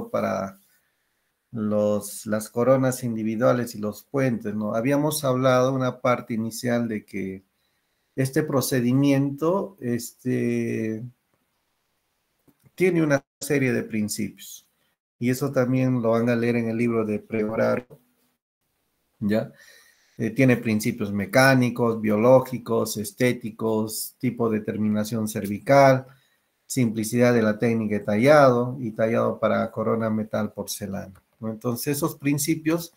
para las coronas individuales y los puentes, ¿no? Habíamos hablado una parte inicial de que este procedimiento tiene una serie de principios. Y eso también lo van a leer en el libro de prehorario, ¿ya? Tiene principios mecánicos, biológicos, estéticos, tipo de terminación cervical, simplicidad de la técnica de tallado y tallado para corona metal porcelana, ¿no? Entonces, esos principios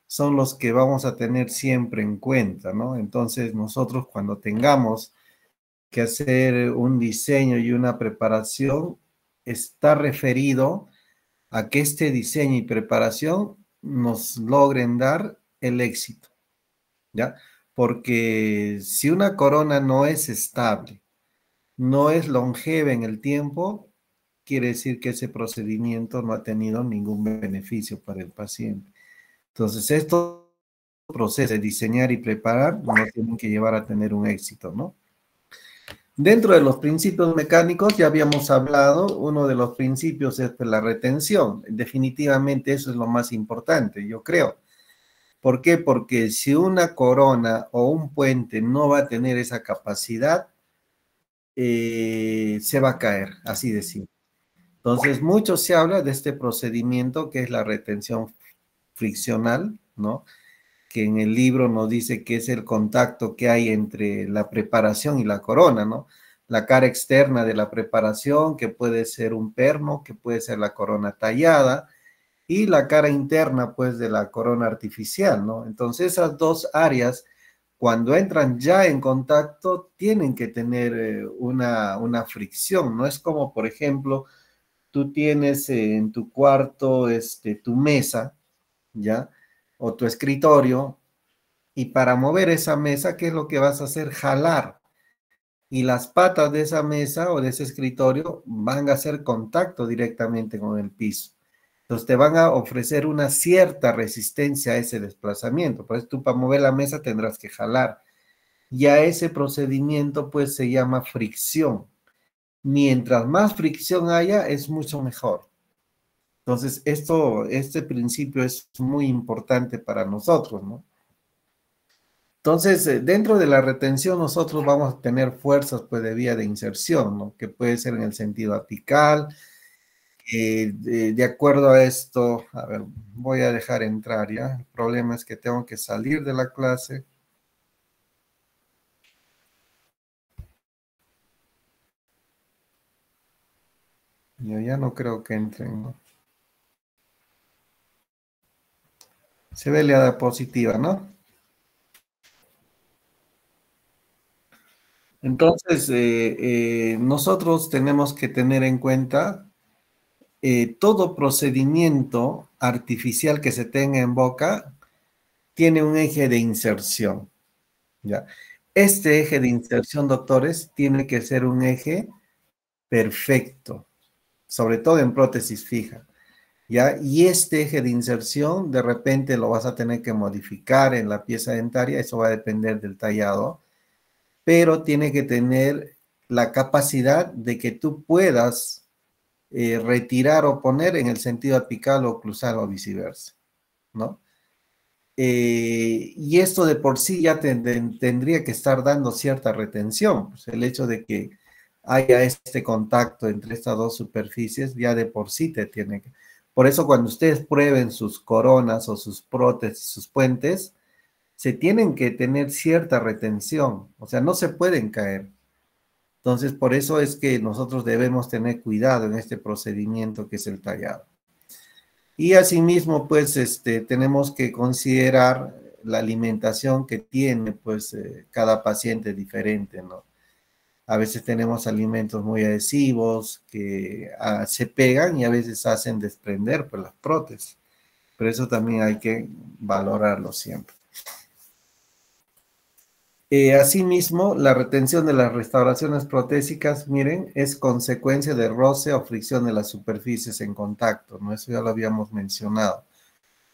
son los que vamos a tener siempre en cuenta, ¿no? Entonces, nosotros cuando tengamos que hacer un diseño y una preparación, está referido a que este diseño y preparación nos logren dar el éxito, ¿ya? Porque si una corona no es estable, no es longeva en el tiempo, quiere decir que ese procedimiento no ha tenido ningún beneficio para el paciente. Entonces, estos procesos de diseñar y preparar nos tienen que llevar a tener un éxito, ¿no? Dentro de los principios mecánicos, ya habíamos hablado, uno de los principios es la retención. Definitivamente eso es lo más importante, yo creo. ¿Por qué? Porque si una corona o un puente no va a tener esa capacidad, se va a caer, así de simple. Entonces, mucho se habla de este procedimiento que es la retención friccional, ¿no? Que en el libro nos dice que es el contacto que hay entre la preparación y la corona, ¿no? La cara externa de la preparación, que puede ser un perno, que puede ser la corona tallada, y la cara interna, pues, de la corona artificial, ¿no? Entonces, esas dos áreas, cuando entran ya en contacto, tienen que tener una fricción, ¿no? Es como, por ejemplo, tú tienes en tu cuarto tu mesa, ¿ya? O tu escritorio, y para mover esa mesa, ¿qué es lo que vas a hacer? Jalar. Y las patas de esa mesa o de ese escritorio van a hacer contacto directamente con el piso. Entonces te van a ofrecer una cierta resistencia a ese desplazamiento. Por eso tú para mover la mesa tendrás que jalar. Y a ese procedimiento pues se llama fricción. Mientras más fricción haya, es mucho mejor. Entonces, este principio es muy importante para nosotros, ¿no? Entonces, dentro de la retención, nosotros vamos a tener fuerzas pues, de vía de inserción, ¿no? Que puede ser en el sentido apical. De acuerdo a esto, a ver, voy a dejar entrar ya. El problema es que tengo que salir de la clase. Yo ya no creo que entren, ¿no? Se ve la diapositiva, ¿no? Entonces, nosotros tenemos que tener en cuenta todo procedimiento artificial que se tenga en boca tiene un eje de inserción, ¿ya? Este eje de inserción, doctores, tiene que ser un eje perfecto, sobre todo en prótesis fija, ¿ya? Y este eje de inserción, de repente lo vas a tener que modificar en la pieza dentaria, eso va a depender del tallado, pero tiene que tener la capacidad de que tú puedas retirar o poner en el sentido apical o oclusal o viceversa, ¿no? Y esto de por sí ya tendría que estar dando cierta retención, pues el hecho de que haya este contacto entre estas dos superficies ya de por sí te tiene que... Por eso cuando ustedes prueben sus coronas o sus prótesis, sus puentes, se tienen que tener cierta retención, o sea, no se pueden caer. Entonces, por eso es que nosotros debemos tener cuidado en este procedimiento que es el tallado. Y asimismo, pues, tenemos que considerar la alimentación que tiene, pues, cada paciente diferente, ¿no? A veces tenemos alimentos muy adhesivos que se pegan y a veces hacen desprender, pues, las prótesis. Pero eso también hay que valorarlo siempre. Asimismo, la retención de las restauraciones protésicas, miren, es consecuencia de roce o fricción de las superficies en contacto, ¿no? Eso ya lo habíamos mencionado.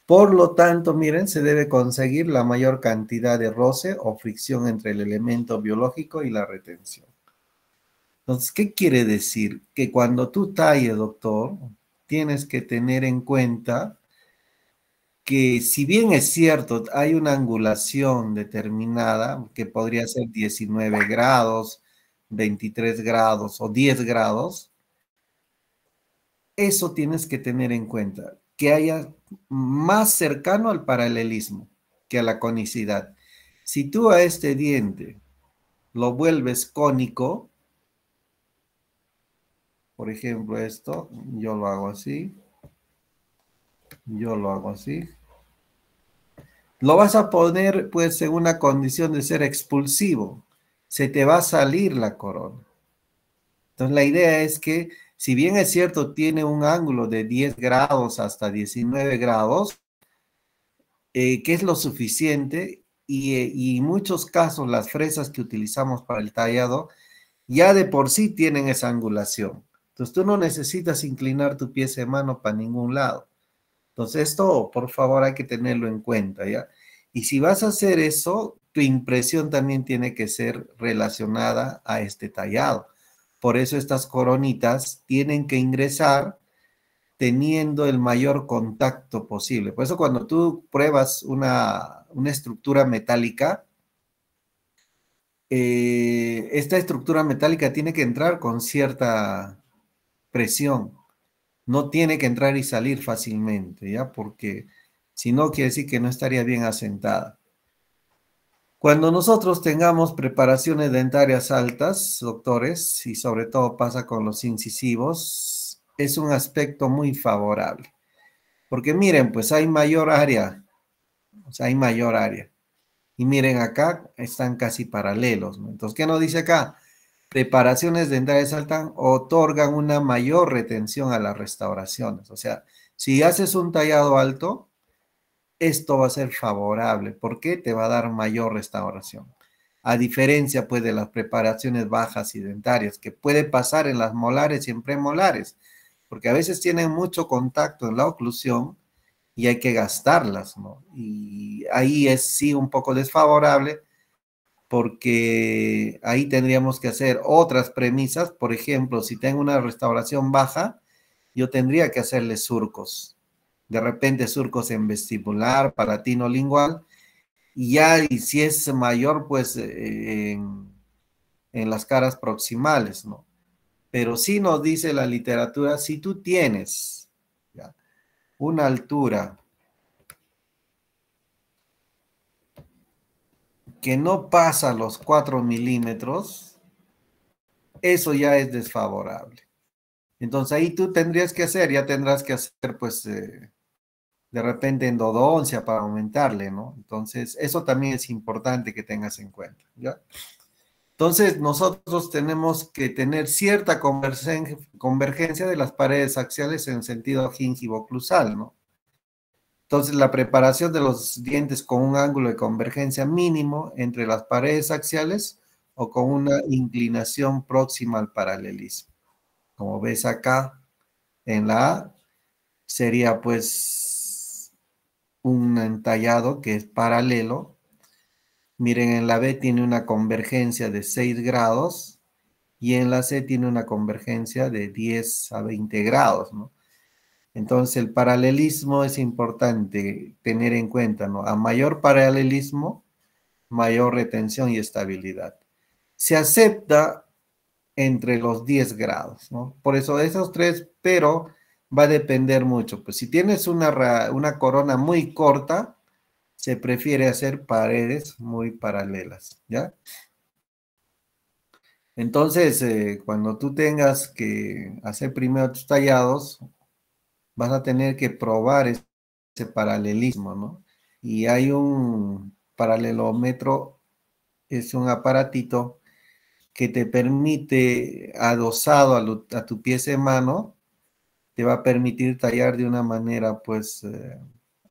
Por lo tanto, miren, se debe conseguir la mayor cantidad de roce o fricción entre el elemento biológico y la retención. Entonces, ¿qué quiere decir? Que cuando tú talles, doctor, tienes que tener en cuenta que si bien es cierto, hay una angulación determinada, que podría ser 19 grados, 23 grados o 10 grados, eso tienes que tener en cuenta, que haya más cercano al paralelismo que a la conicidad. Si tú a este diente lo vuelves cónico, por ejemplo esto, yo lo hago así, yo lo hago así, lo vas a poner pues en una condición de ser expulsivo, se te va a salir la corona. Entonces la idea es que si bien es cierto tiene un ángulo de 10 grados hasta 19 grados, que es lo suficiente y en muchos casos las fresas que utilizamos para el tallado ya de por sí tienen esa angulación. Entonces tú no necesitas inclinar tu pieza de mano para ningún lado. Entonces esto, por favor, hay que tenerlo en cuenta, ¿ya? Y si vas a hacer eso, tu impresión también tiene que ser relacionada a este tallado. Por eso estas coronitas tienen que ingresar teniendo el mayor contacto posible. Por eso cuando tú pruebas una estructura metálica, esta estructura metálica tiene que entrar con cierta presión. No tiene que entrar y salir fácilmente, ¿ya? Porque si no, quiere decir que no estaría bien asentada. Cuando nosotros tengamos preparaciones dentarias altas, doctores, y sobre todo pasa con los incisivos, es un aspecto muy favorable. Porque miren, pues hay mayor área, o sea, hay mayor área. Y miren acá, están casi paralelos, ¿no? Entonces, ¿qué nos dice acá? Preparaciones dentales altas otorgan una mayor retención a las restauraciones. O sea, si haces un tallado alto, esto va a ser favorable porque te va a dar mayor restauración. A diferencia, pues, de las preparaciones bajas y dentarias, que puede pasar en las molares y en premolares, porque a veces tienen mucho contacto en la oclusión y hay que gastarlas, ¿no? Y ahí es sí un poco desfavorable porque ahí tendríamos que hacer otras premisas. Por ejemplo, si tengo una restauración baja, yo tendría que hacerle surcos. De repente surcos en vestibular, palatino, lingual, y ya, y si es mayor, pues en las caras proximales, ¿no? Pero sí nos dice la literatura, si tú tienes ¿ya? Una altura que no pasa los 4 milímetros, eso ya es desfavorable. Entonces ahí tú tendrías que hacer, ya tendrás que hacer pues de repente endodoncia para aumentarle, ¿no? Entonces eso también es importante que tengas en cuenta, ¿ya? Entonces nosotros tenemos que tener cierta convergencia de las paredes axiales en sentido gingivo-oclusal, ¿no? Entonces la preparación de los dientes con un ángulo de convergencia mínimo entre las paredes axiales o con una inclinación próxima al paralelismo. Como ves acá en la A, sería pues un entallado que es paralelo. Miren, en la B tiene una convergencia de 6 grados y en la C tiene una convergencia de 10 a 20 grados, ¿no? Entonces el paralelismo es importante tener en cuenta, ¿no? A mayor paralelismo, mayor retención y estabilidad. Se acepta entre los 10 grados, ¿no? Por eso esos tres, pero va a depender mucho. Pues si tienes una corona muy corta, se prefiere hacer paredes muy paralelas, ¿ya? Entonces, cuando tú tengas que hacer primero tus tallados, vas a tener que probar ese paralelismo, ¿no? Y hay un paralelómetro, es un aparatito que te permite, adosado a tu pieza de mano, te va a permitir tallar de una manera, pues,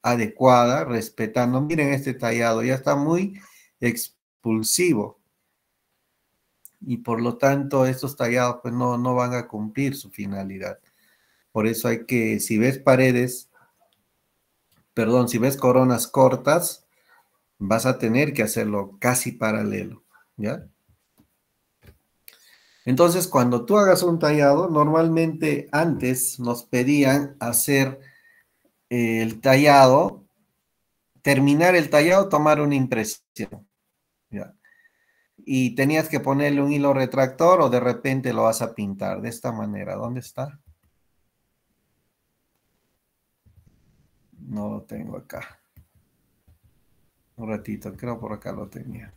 adecuada, respetando. Miren este tallado, ya está muy expulsivo y por lo tanto estos tallados, pues, no van a cumplir su finalidad. Por eso hay que, si ves paredes, perdón, si ves coronas cortas, vas a tener que hacerlo casi paralelo, ¿ya? Entonces, cuando tú hagas un tallado, normalmente antes nos pedían hacer el tallado, terminar el tallado, tomar una impresión, ¿ya? Y tenías que ponerle un hilo retractor o de repente lo vas a pintar de esta manera. ¿Dónde está? No lo tengo acá. Un ratito, creo por acá lo tenía.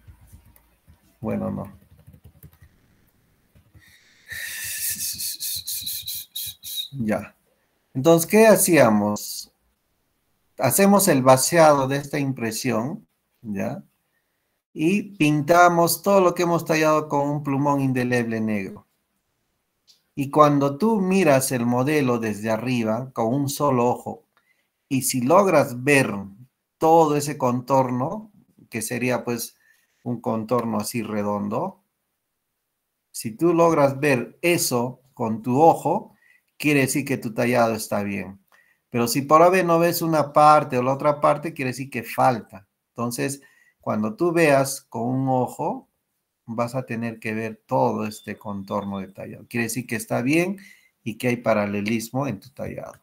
Bueno, no. Ya. Entonces, ¿qué hacíamos? Hacemos el vaciado de esta impresión, ¿ya? Y pintamos todo lo que hemos tallado con un plumón indeleble negro. Y cuando tú miras el modelo desde arriba con un solo ojo, y si logras ver todo ese contorno, que sería pues un contorno así redondo, si tú logras ver eso con tu ojo, quiere decir que tu tallado está bien. Pero si por haber no ves una parte o la otra parte, quiere decir que falta. Entonces, cuando tú veas con un ojo, vas a tener que ver todo este contorno detallado. Quiere decir que está bien y que hay paralelismo en tu tallado.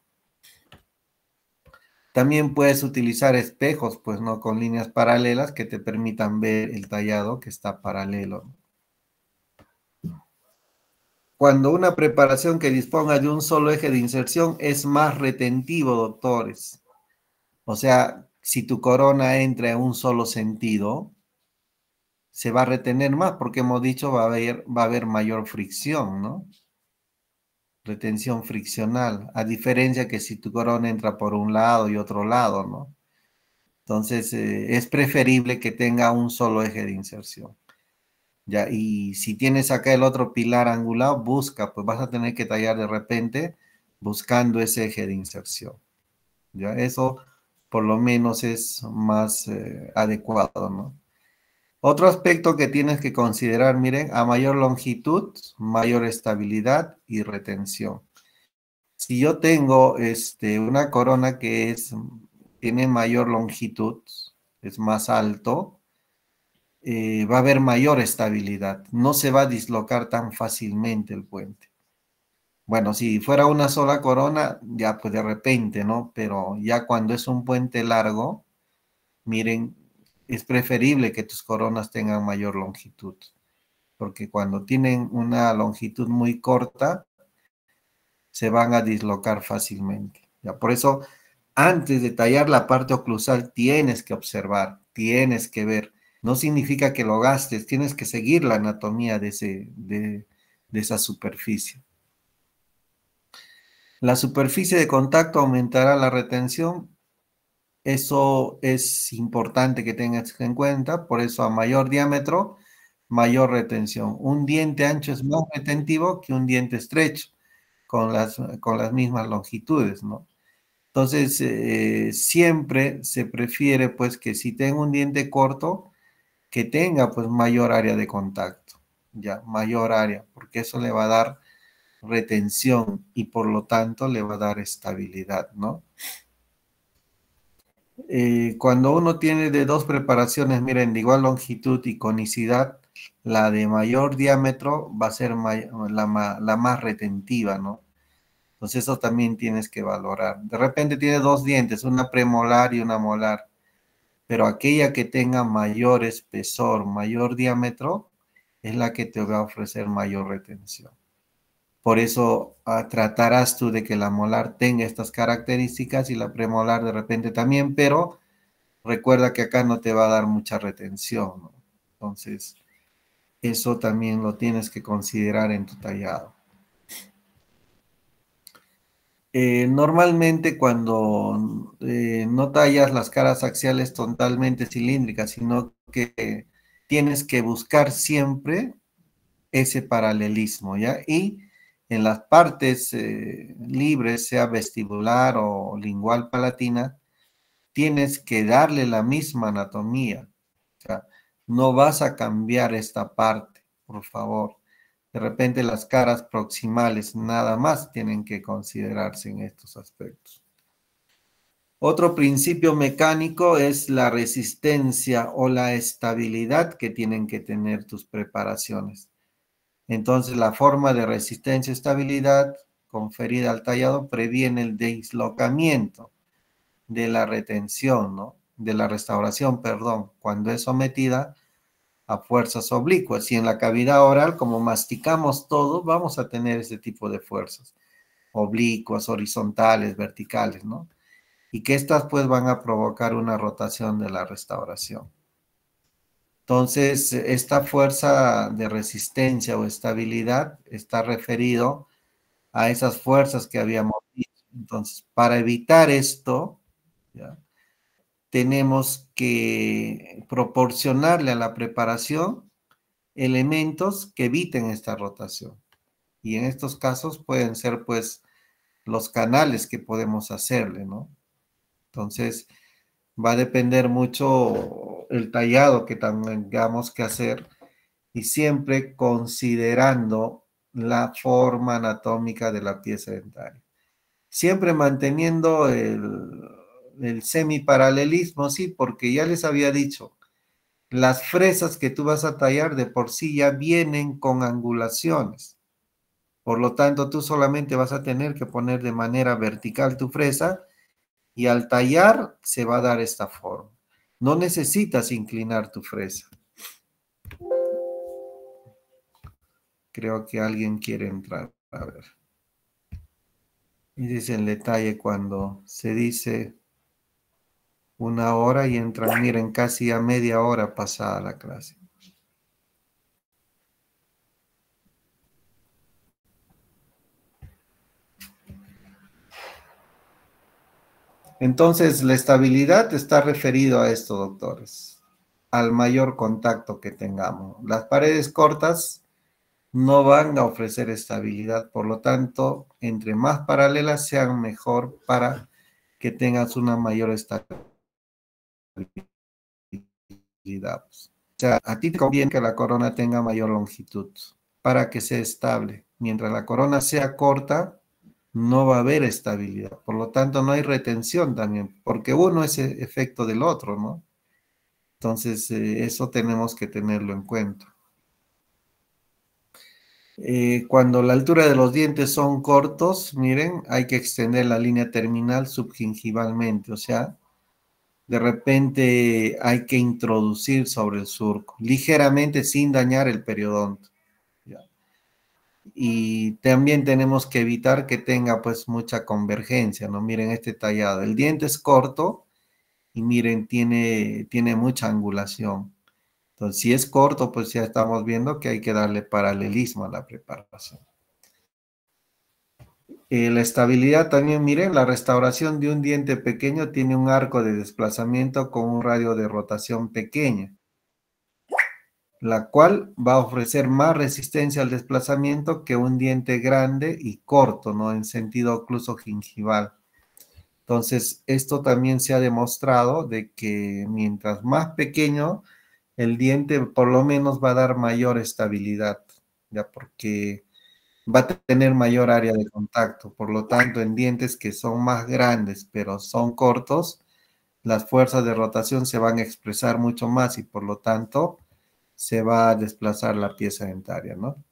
También puedes utilizar espejos, pues no con líneas paralelas que te permitan ver el tallado que está paralelo. Cuando una preparación que disponga de un solo eje de inserción es más retentivo, doctores. O sea, si tu corona entra en un solo sentido, se va a retener más porque hemos dicho va a haber mayor fricción, ¿no? Retención friccional, a diferencia que si tu corona entra por un lado y otro lado, ¿no? Entonces, es preferible que tenga un solo eje de inserción. Ya, y si tienes acá el otro pilar angular, busca, pues vas a tener que tallar de repente buscando ese eje de inserción. Ya, eso por lo menos es más adecuado, ¿no? Otro aspecto que tienes que considerar, miren, a mayor longitud, mayor estabilidad y retención. Si yo tengo una corona que tiene mayor longitud, es más alto, va a haber mayor estabilidad. No se va a dislocar tan fácilmente el puente. Bueno, si fuera una sola corona, ya pues de repente, ¿no? Pero ya cuando es un puente largo, miren, es preferible que tus coronas tengan mayor longitud, porque cuando tienen una longitud muy corta, se van a dislocar fácilmente. Ya, por eso, antes de tallar la parte oclusal, tienes que observar, tienes que ver. No significa que lo gastes, tienes que seguir la anatomía de esa superficie. La superficie de contacto aumentará la retención. Eso es importante que tengas en cuenta, por eso a mayor diámetro, mayor retención. Un diente ancho es más retentivo que un diente estrecho, con las mismas longitudes, ¿no? Entonces, siempre se prefiere, pues, que si tengo un diente corto, que tenga, pues, mayor área de contacto, ya, mayor área, porque eso le va a dar retención y por lo tanto le va a dar estabilidad, ¿no? Cuando uno tiene de dos preparaciones, miren, de igual longitud y conicidad, la de mayor diámetro va a ser la más retentiva, ¿no? Entonces eso también tienes que valorar. De repente tiene dos dientes, una premolar y una molar, pero aquella que tenga mayor espesor, mayor diámetro, es la que te va a ofrecer mayor retención. Por eso tratarás tú de que la molar tenga estas características y la premolar de repente también, pero recuerda que acá no te va a dar mucha retención, ¿no? Entonces, eso también lo tienes que considerar en tu tallado. Normalmente cuando no tallas las caras axiales totalmente cilíndricas, sino que tienes que buscar siempre ese paralelismo, ¿ya? Y en las partes libres, sea vestibular o lingual palatina, tienes que darle la misma anatomía. O sea, no vas a cambiar esta parte, por favor. De repente las caras proximales nada más tienen que considerarse en estos aspectos. Otro principio mecánico es la resistencia o la estabilidad que tienen que tener tus preparaciones. Entonces, la forma de resistencia y estabilidad conferida al tallado previene el dislocamiento de la retención, ¿no? De la restauración, perdón, cuando es sometida a fuerzas oblicuas. Y en la cavidad oral, como masticamos todo, vamos a tener ese tipo de fuerzas oblicuas, horizontales, verticales, ¿no? Y que estas pues van a provocar una rotación de la restauración. Entonces, esta fuerza de resistencia o estabilidad está referido a esas fuerzas que habíamos visto. Entonces, para evitar esto, ¿ya? Tenemos que proporcionarle a la preparación elementos que eviten esta rotación. Y en estos casos pueden ser pues los canales que podemos hacerle, ¿no? Entonces, va a depender mucho el tallado que tengamos que hacer y siempre considerando la forma anatómica de la pieza dentaria. Siempre manteniendo el semiparalelismo, sí, porque ya les había dicho, las fresas que tú vas a tallar de por sí ya vienen con angulaciones. Por lo tanto, tú solamente vas a tener que poner de manera vertical tu fresa y al tallar se va a dar esta forma. No necesitas inclinar tu fresa. Creo que alguien quiere entrar. A ver. Y dice el detalle cuando se dice 1 hora y entran, miren, casi a media hora pasada la clase. Entonces, la estabilidad está referido a esto, doctores, al mayor contacto que tengamos. Las paredes cortas no van a ofrecer estabilidad, por lo tanto, entre más paralelas sean mejor para que tengas una mayor estabilidad. O sea, a ti te conviene que la corona tenga mayor longitud para que sea estable. Mientras la corona sea corta, no va a haber estabilidad. Por lo tanto, no hay retención también, porque uno es efecto del otro, ¿no? Entonces, eso tenemos que tenerlo en cuenta. Cuando la altura de los dientes son cortos, miren, hay que extender la línea terminal subgingivalmente, o sea, de repente hay que introducir sobre el surco, ligeramente sin dañar el periodonto. ¿Ya? Y también tenemos que evitar que tenga pues mucha convergencia, ¿no? Miren este tallado, el diente es corto y miren, tiene mucha angulación. Entonces, si es corto, pues ya estamos viendo que hay que darle paralelismo a la preparación. La estabilidad también, miren, la restauración de un diente pequeño tiene un arco de desplazamiento con un radio de rotación pequeña, la cual va a ofrecer más resistencia al desplazamiento que un diente grande y corto, ¿no? En sentido ocluso gingival. Entonces, esto también se ha demostrado de que mientras más pequeño, el diente por lo menos va a dar mayor estabilidad, ya porque va a tener mayor área de contacto. Por lo tanto, en dientes que son más grandes, pero son cortos, las fuerzas de rotación se van a expresar mucho más y por lo tanto se va a desplazar la pieza dentaria, ¿no?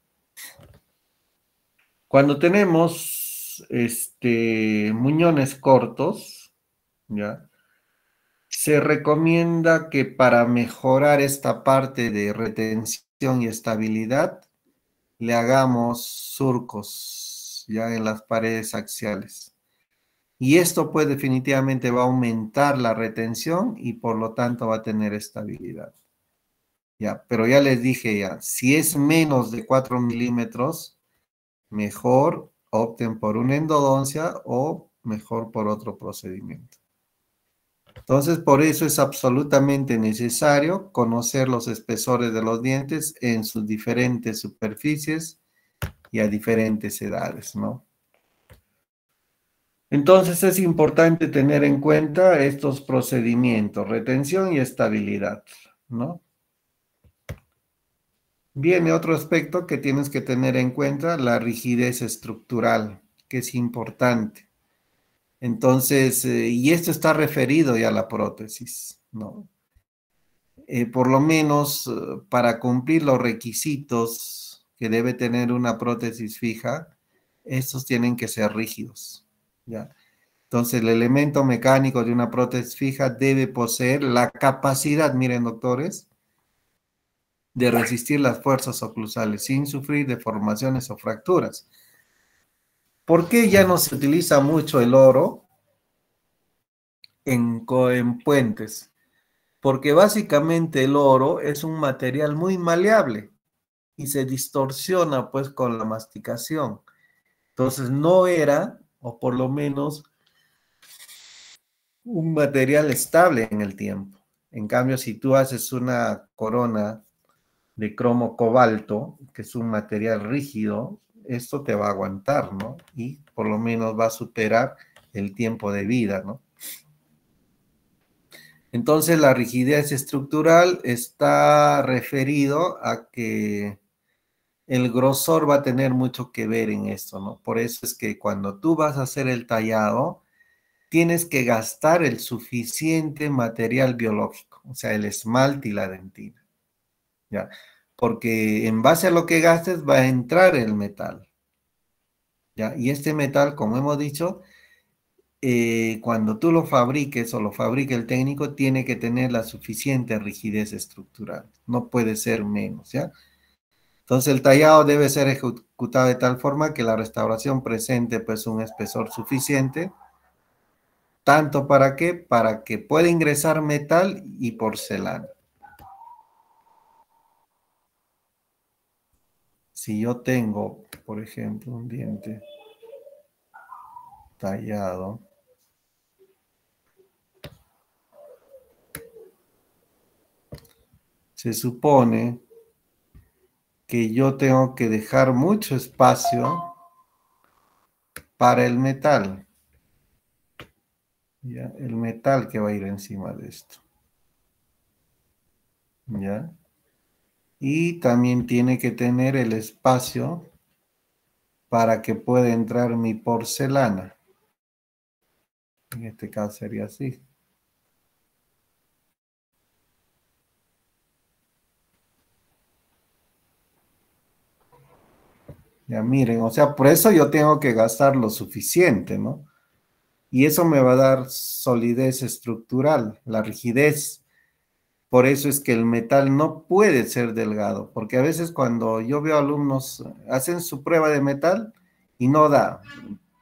Cuando tenemos muñones cortos, ¿ya? Se recomienda que para mejorar esta parte de retención y estabilidad, le hagamos surcos ya en las paredes axiales. Y esto pues definitivamente va a aumentar la retención y por lo tanto va a tener estabilidad. Ya, pero ya les dije ya, si es menos de 4 milímetros, mejor opten por una endodoncia o mejor por otro procedimiento. Entonces, por eso es absolutamente necesario conocer los espesores de los dientes en sus diferentes superficies y a diferentes edades, ¿no? Entonces es importante tener en cuenta estos procedimientos, retención y estabilidad, ¿no? Viene otro aspecto que tienes que tener en cuenta, la rigidez estructural, que es importante. Entonces, y esto está referido ya a la prótesis, ¿no? Por lo menos para cumplir los requisitos que debe tener una prótesis fija, estos tienen que ser rígidos, ¿ya? Entonces, el elemento mecánico de una prótesis fija debe poseer la capacidad, miren, doctores, de resistir las fuerzas oclusales sin sufrir deformaciones o fracturas. ¿Por qué ya no se utiliza mucho el oro en puentes? Porque básicamente el oro es un material muy maleable y se distorsiona pues con la masticación. Entonces no era, o por lo menos, un material estable en el tiempo. En cambio, si tú haces una corona de cromo cobalto, que es un material rígido, esto te va a aguantar, ¿no? Y por lo menos va a superar el tiempo de vida, ¿no? Entonces, la rigidez estructural está referido a que el grosor va a tener mucho que ver en esto, ¿no? Por eso es que cuando tú vas a hacer el tallado, tienes que gastar el suficiente material biológico, o sea, el esmalte y la dentina, ¿ya? Porque en base a lo que gastes va a entrar el metal, ¿ya? Y este metal, como hemos dicho, cuando tú lo fabriques o lo fabrique el técnico, tiene que tener la suficiente rigidez estructural, no puede ser menos, ¿ya? Entonces el tallado debe ser ejecutado de tal forma que la restauración presente pues un espesor suficiente, tanto para que pueda ingresar metal y porcelana. Si yo tengo, por ejemplo, un diente tallado, se supone que yo tengo que dejar mucho espacio para el metal, ¿ya? El metal que va a ir encima de esto, ¿ya? Y también tiene que tener el espacio para que pueda entrar mi porcelana. En este caso sería así. Ya miren, o sea, por eso yo tengo que gastar lo suficiente, ¿no? Y eso me va a dar solidez estructural, la rigidez. Por eso es que el metal no puede ser delgado, porque a veces cuando yo veo alumnos hacen su prueba de metal y no da.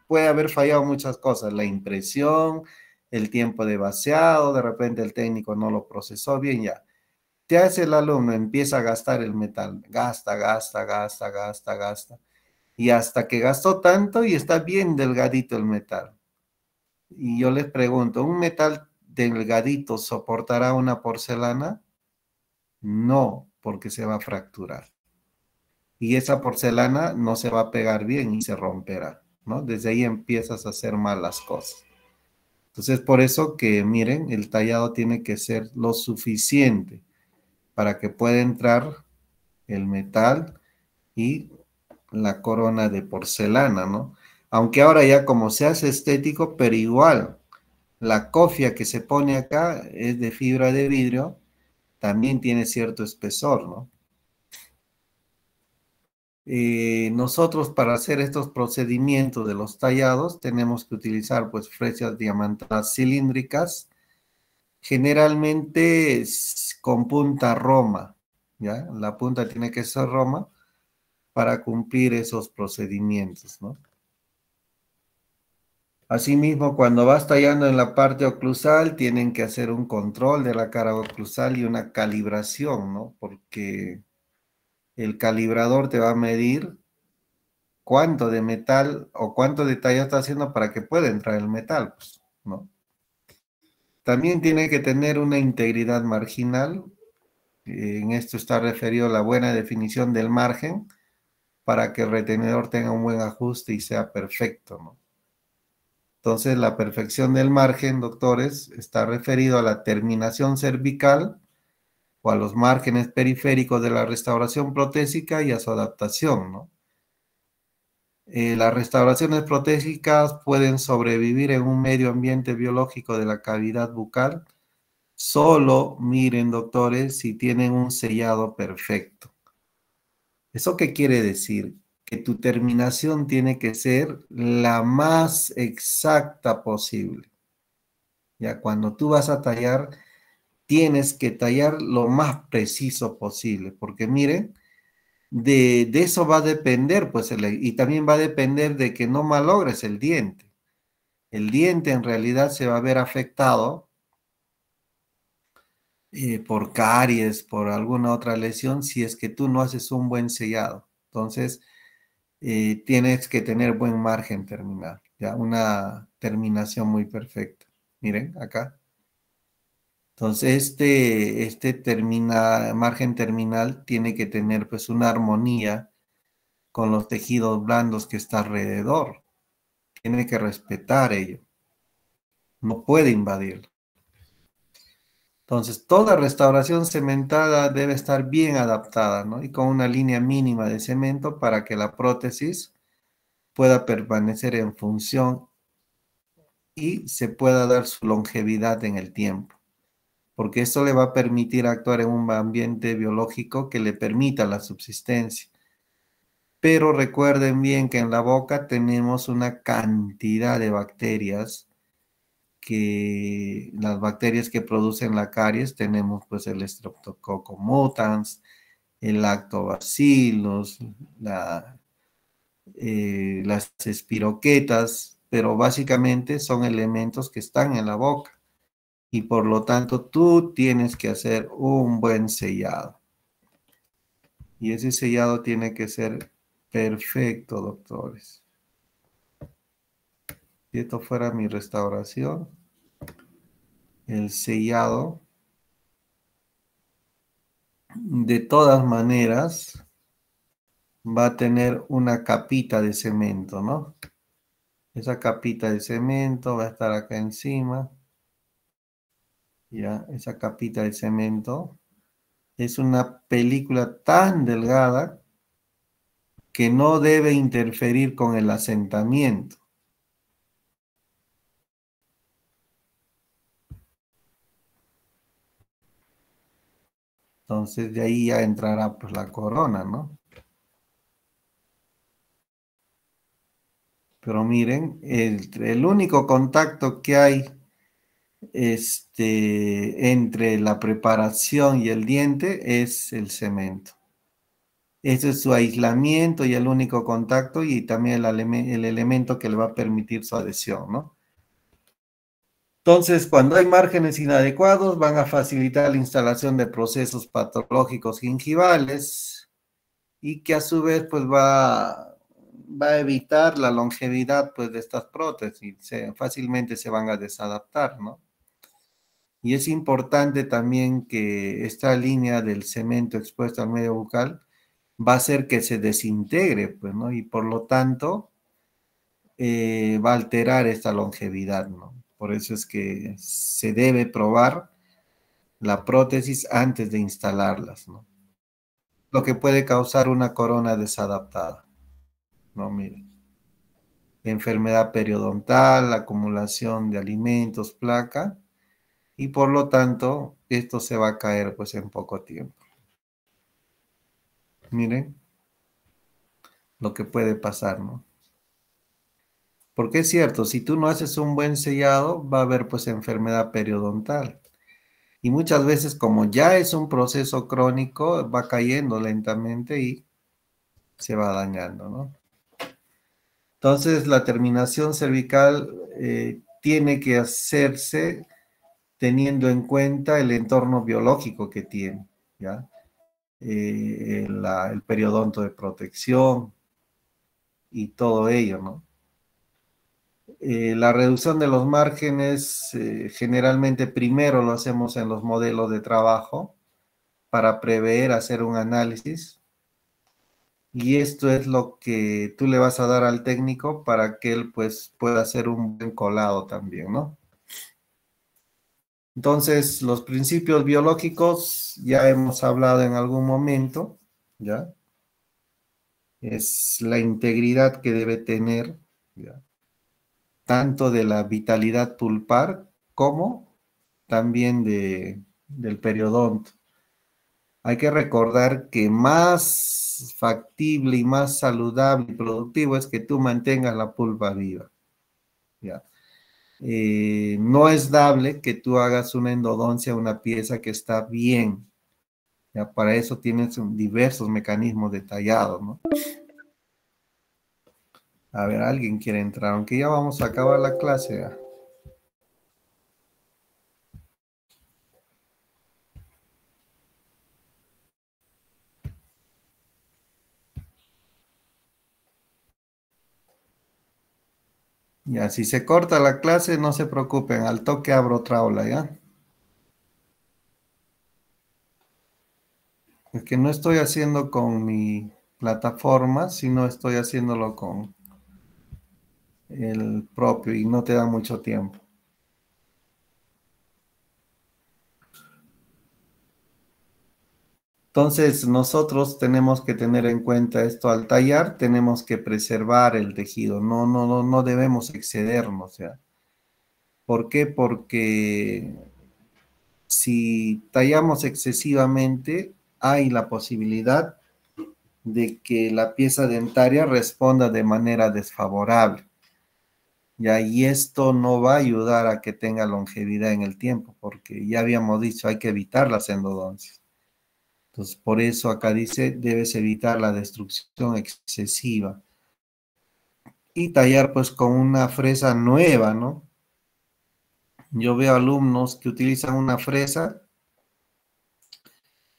Puede haber fallado muchas cosas, la impresión, el tiempo de vaciado, de repente el técnico no lo procesó bien, ya. ¿Qué hace el alumno? Empieza a gastar el metal, gasta, gasta, gasta, gasta, gasta. Y hasta que gastó tanto y está bien delgadito el metal. Y yo les pregunto, ¿un metal delgadito soportará una porcelana? No, porque se va a fracturar. Y esa porcelana no se va a pegar bien y se romperá, ¿no? Desde ahí empiezas a hacer mal las cosas. Entonces, por eso que, miren, el tallado tiene que ser lo suficiente para que pueda entrar el metal y la corona de porcelana, ¿no? Aunque ahora ya como se hace estético, pero igual, la cofia que se pone acá es de fibra de vidrio, también tiene cierto espesor, ¿no? Nosotros para hacer estos procedimientos de los tallados tenemos que utilizar pues flechas diamantadas cilíndricas, generalmente con punta roma, ¿ya? La punta tiene que ser roma para cumplir esos procedimientos, ¿no? Asimismo, cuando vas tallando en la parte oclusal, tienen que hacer un control de la cara oclusal y una calibración, ¿no? Porque el calibrador te va a medir cuánto de metal o cuánto de talla está haciendo para que pueda entrar el metal, pues, ¿no? También tiene que tener una integridad marginal. En esto está referido a la buena definición del margen para que el retenedor tenga un buen ajuste y sea perfecto, ¿no? Entonces, la perfección del margen, doctores, está referido a la terminación cervical o a los márgenes periféricos de la restauración protésica y a su adaptación, ¿no? Las restauraciones protésicas pueden sobrevivir en un medio ambiente biológico de la cavidad bucal. Solo miren, doctores, si tienen un sellado perfecto. ¿Eso qué quiere decir? Que tu terminación tiene que ser la más exacta posible. Ya cuando tú vas a tallar, tienes que tallar lo más preciso posible, porque miren, de eso va a depender, pues, y también va a depender de que no malogres el diente. El diente en realidad se va a ver afectado por caries, por alguna otra lesión, si es que tú no haces un buen sellado. Entonces, tienes que tener buen margen terminal, ya una terminación muy perfecta. Miren acá. Entonces, margen terminal tiene que tener pues una armonía con los tejidos blandos que está alrededor. Tiene que respetar ello. No puede invadirlo. Entonces, toda restauración cementada debe estar bien adaptada, ¿no? Y con una línea mínima de cemento para que la prótesis pueda permanecer en función y se pueda dar su longevidad en el tiempo, porque esto le va a permitir actuar en un ambiente biológico que le permita la subsistencia. Pero recuerden bien que en la boca tenemos una cantidad de bacterias que las bacterias que producen la caries tenemos pues el Streptococcus mutans, el Lactobacillus, las espiroquetas, pero básicamente son elementos que están en la boca y por lo tanto tú tienes que hacer un buen sellado. Y ese sellado tiene que ser perfecto, doctores. Si esto fuera mi restauración, el sellado, de todas maneras, va a tener una capita de cemento, ¿no? Esa capita de cemento va a estar acá encima. Ya, esa capita de cemento es una película tan delgada que no debe interferir con el asentamiento. Entonces de ahí ya entrará pues la corona, ¿no? Pero miren, el único contacto que hay entre la preparación y el diente es el cemento. Ese es su aislamiento y el único contacto y también el elemento que le va a permitir su adhesión, ¿no? Entonces, cuando hay márgenes inadecuados, van a facilitar la instalación de procesos patológicos gingivales y que a su vez pues va a evitar la longevidad pues de estas prótesis, fácilmente se van a desadaptar, ¿no? Y es importante también que esta línea del cemento expuesto al medio bucal va a hacer que se desintegre, pues, ¿no? Y por lo tanto va a alterar esta longevidad, ¿no? Por eso es que se debe probar la prótesis antes de instalarlas, ¿no? Lo que puede causar una corona desadaptada, ¿no? Miren, enfermedad periodontal, acumulación de alimentos, placa, y por lo tanto esto se va a caer pues en poco tiempo. Miren lo que puede pasar, ¿no? Porque es cierto, si tú no haces un buen sellado, va a haber pues enfermedad periodontal. Y muchas veces como ya es un proceso crónico, va cayendo lentamente y se va dañando, ¿no? Entonces la terminación cervical tiene que hacerse teniendo en cuenta el entorno biológico que tiene, ¿ya? El periodonto de protección y todo ello, ¿no? La reducción de los márgenes, generalmente primero lo hacemos en los modelos de trabajo para prever, hacer un análisis. Y esto es lo que tú le vas a dar al técnico para que él pues pueda hacer un buen colado también, ¿no? Entonces, los principios biológicos ya hemos hablado en algún momento, ¿ya? Es la integridad que debe tener, ¿ya? Tanto de la vitalidad pulpar como también del periodonto. hay que recordar que más factible y más saludable y productivo es que tú mantengas la pulpa viva. ¿Ya? No es dable que tú hagas una endodoncia a una pieza que está bien. ¿Ya? Para eso tienes diversos mecanismos detallados, ¿no? A ver, alguien quiere entrar, aunque ya vamos a acabar la clase. ¿Ya? Ya, si se corta la clase, no se preocupen, al toque abro otra aula, ¿ya? Es que no estoy haciendo con mi plataforma, sino estoy haciéndolo con el propio y no te da mucho tiempo. Entonces, nosotros tenemos que tener en cuenta esto al tallar, tenemos que preservar el tejido, no debemos excedernos, ¿ya? ¿Por qué? Porque si tallamos excesivamente, hay la posibilidad de que la pieza dentaria responda de manera desfavorable. Ya, y esto no va a ayudar a que tenga longevidad en el tiempo, porque ya habíamos dicho, hay que evitar las endodoncias. Entonces, por eso acá dice, debes evitar la destrucción excesiva y tallar pues con una fresa nueva, ¿no? Yo veo alumnos que utilizan una fresa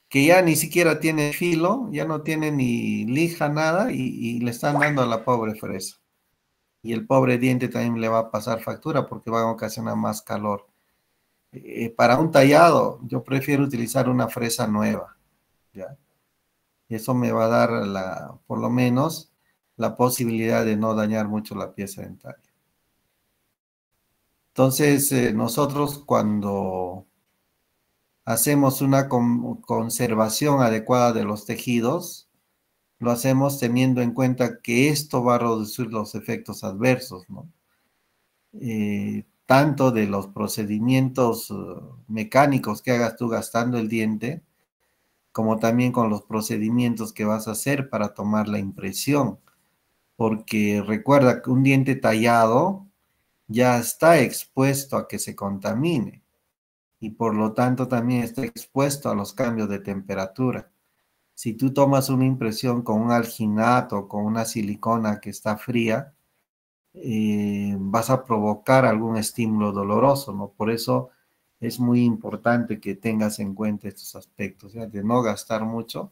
que ya ni siquiera tiene filo, ya no tiene ni lija, nada, y le están dando a la pobre fresa. Y el pobre diente también le va a pasar factura porque va a ocasionar más calor. Para un tallado, yo prefiero utilizar una fresa nueva, ¿ya? Eso me va a dar por lo menos la posibilidad de no dañar mucho la pieza dentaria. Entonces, nosotros cuando hacemos una conservación adecuada de los tejidos, lo hacemos teniendo en cuenta que esto va a reducir los efectos adversos, ¿no? Tanto de los procedimientos mecánicos que hagas tú gastando el diente, como también con los procedimientos que vas a hacer para tomar la impresión. Porque recuerda que un diente tallado ya está expuesto a que se contamine y por lo tanto también está expuesto a los cambios de temperatura. Si tú tomas una impresión con un alginato, con una silicona que está fría, vas a provocar algún estímulo doloroso, ¿no? Por eso es muy importante que tengas en cuenta estos aspectos, ¿ya? De no gastar mucho,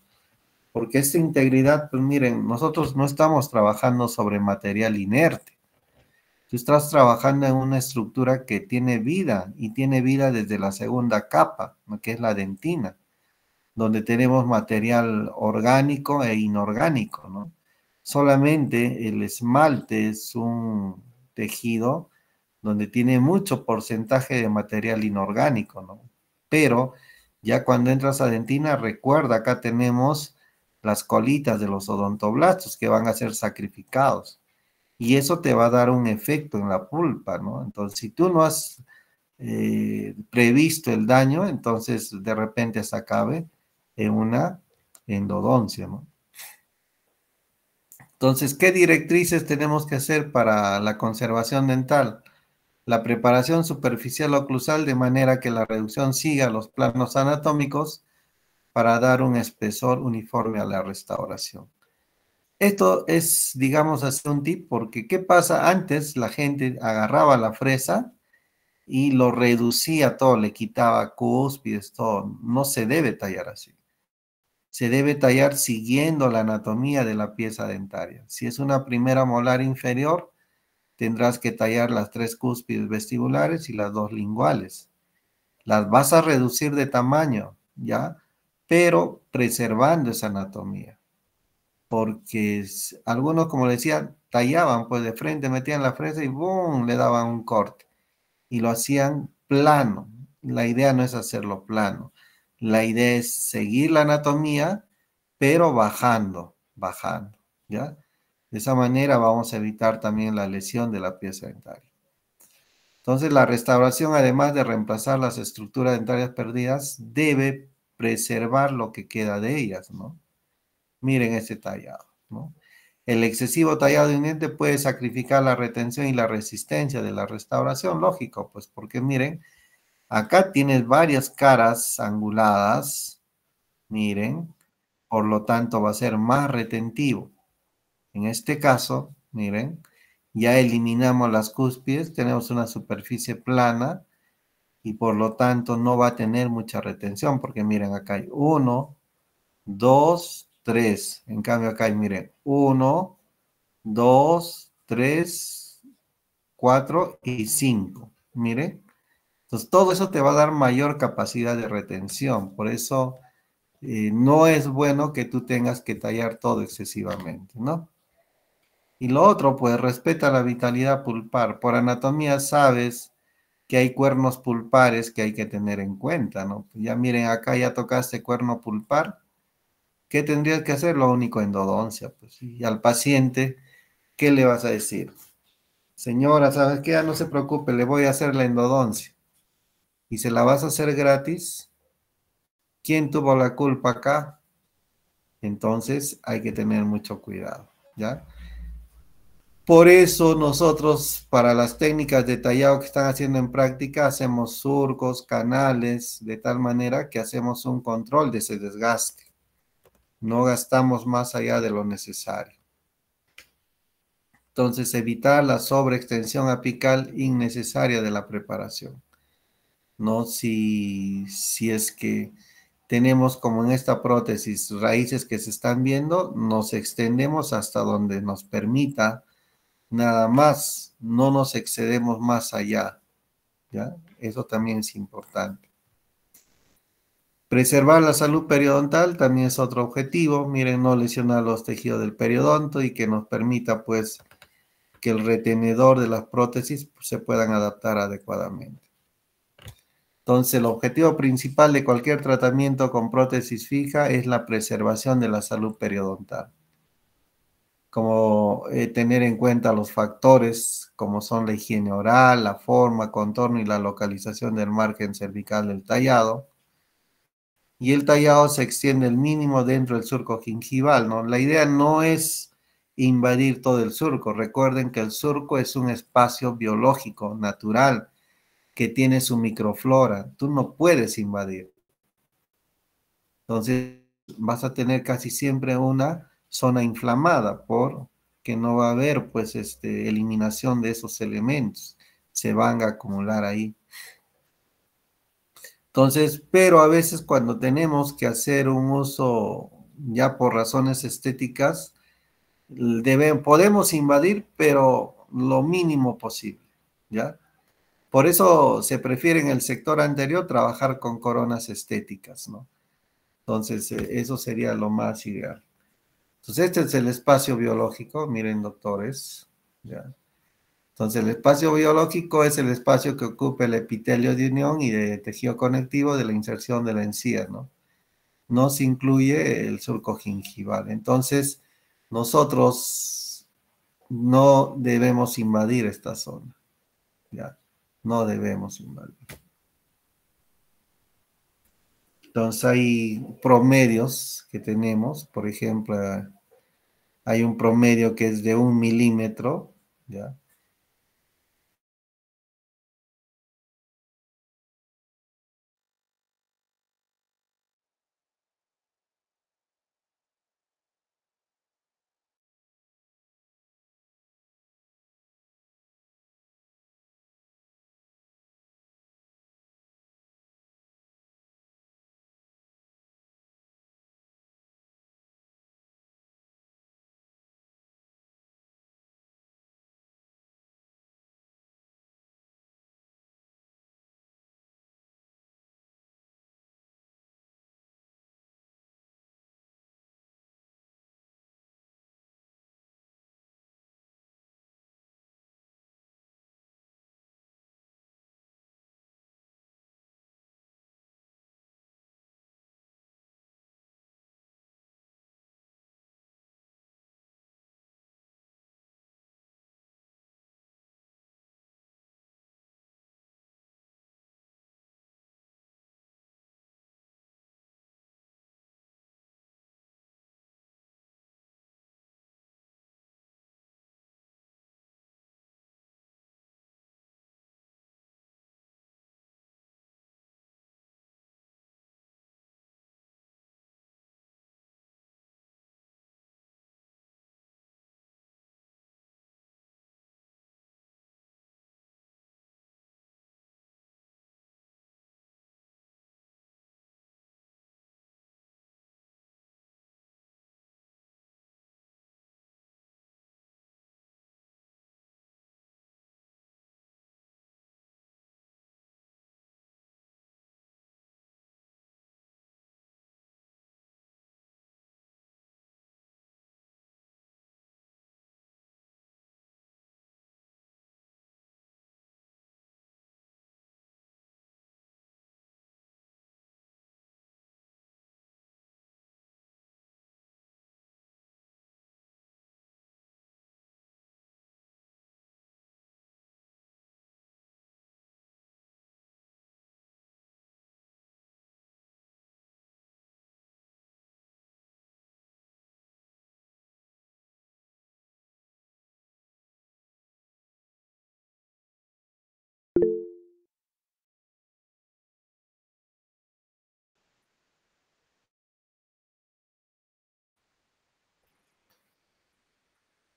porque esta integridad, pues miren, nosotros no estamos trabajando sobre material inerte. Tú estás trabajando en una estructura que tiene vida y tiene vida desde la segunda capa, ¿no? Que es la dentina, donde tenemos material orgánico e inorgánico, ¿no? Solamente el esmalte es un tejido donde tiene mucho porcentaje de material inorgánico, ¿no? Pero ya cuando entras a dentina, recuerda, acá tenemos las colitas de los odontoblastos que van a ser sacrificados. Y eso te va a dar un efecto en la pulpa, ¿no? Entonces, si tú no has previsto el daño, entonces de repente se acabe en una endodoncia, ¿no? Entonces, ¿qué directrices tenemos que hacer para la conservación dental? La preparación superficial oclusal de manera que la reducción siga los planos anatómicos para dar un espesor uniforme a la restauración. Esto es, digamos, así un tip, porque ¿qué pasa? Antes la gente agarraba la fresa y lo reducía todo, le quitaba cúspides, todo. No se debe tallar así. Se debe tallar siguiendo la anatomía de la pieza dentaria. Si es una primera molar inferior, tendrás que tallar las 3 cúspides vestibulares y las 2 linguales. Las vas a reducir de tamaño, ¿ya? Pero preservando esa anatomía. Porque algunos, como decía, tallaban pues de frente, metían la fresa y ¡boom! Le daban un corte. Y lo hacían plano. La idea no es hacerlo plano. La idea es seguir la anatomía, pero bajando, ¿ya? De esa manera vamos a evitar también la lesión de la pieza dentaria. Entonces, la restauración, además de reemplazar las estructuras dentarias perdidas, debe preservar lo que queda de ellas, ¿no? Miren este tallado, ¿no? El excesivo tallado de un diente puede sacrificar la retención y la resistencia de la restauración, lógico, pues porque miren, acá tienes varias caras anguladas, miren, por lo tanto va a ser más retentivo. En este caso, miren, ya eliminamos las cúspides, tenemos una superficie plana y por lo tanto no va a tener mucha retención, porque miren, acá hay 1, 2, 3. En cambio acá hay, miren, 1, 2, 3, 4 y 5. Miren. Entonces todo eso te va a dar mayor capacidad de retención. Por eso no es bueno que tú tengas que tallar todo excesivamente, ¿no? Y lo otro, pues respeta la vitalidad pulpar. Por anatomía sabes que hay cuernos pulpares que hay que tener en cuenta, ¿no? Ya miren, acá ya tocaste cuerno pulpar. ¿Qué tendrías que hacer? Lo único, endodoncia, pues. Y al paciente, ¿qué le vas a decir? Señora, ¿sabes qué? Ya no se preocupe, le voy a hacer la endodoncia. ¿Y se la vas a hacer gratis? ¿Quién tuvo la culpa acá? Entonces hay que tener mucho cuidado, ¿ya? Por eso nosotros, para las técnicas de tallado que están haciendo en práctica, hacemos surcos, canales, de tal manera que hacemos un control de ese desgaste. No gastamos más allá de lo necesario. Entonces, evitar la sobreextensión apical innecesaria de la preparación. ¿No? Si es que tenemos, como en esta prótesis, raíces que se están viendo, nos extendemos hasta donde nos permita nada más, no nos excedemos más allá, ¿ya? Eso también es importante. Preservar la salud periodontal también es otro objetivo. Miren, no lesionar los tejidos del periodonto y que nos permita, pues, que el retenedor de las prótesis pues, se puedan adaptar adecuadamente. Entonces, el objetivo principal de cualquier tratamiento con prótesis fija es la preservación de la salud periodontal. Como tener en cuenta los factores como son la higiene oral, la forma, contorno y la localización del margen cervical del tallado. Y el tallado se extiende el mínimo dentro del surco gingival, ¿no? La idea no es invadir todo el surco. Recuerden que el surco es un espacio biológico, natural, que tiene su microflora. Tú no puedes invadir. Entonces, vas a tener casi siempre una zona inflamada porque no va a haber, pues, eliminación de esos elementos. Se van a acumular ahí. Entonces, pero a veces cuando tenemos que hacer un uso ya por razones estéticas, podemos invadir, pero lo mínimo posible, ¿ya? Por eso se prefiere en el sector anterior trabajar con coronas estéticas, ¿no? Entonces, eso sería lo más ideal. Entonces, este es el espacio biológico, miren, doctores, ¿ya? Entonces, el espacio biológico es el espacio que ocupa el epitelio de unión y de tejido conectivo de la inserción de la encía, ¿no? No se incluye el surco gingival. Entonces, nosotros no debemos invadir esta zona, ¿ya? No debemos invadir. Entonces, hay promedios que tenemos, por ejemplo, hay un promedio que es de 1 milímetro, ¿ya?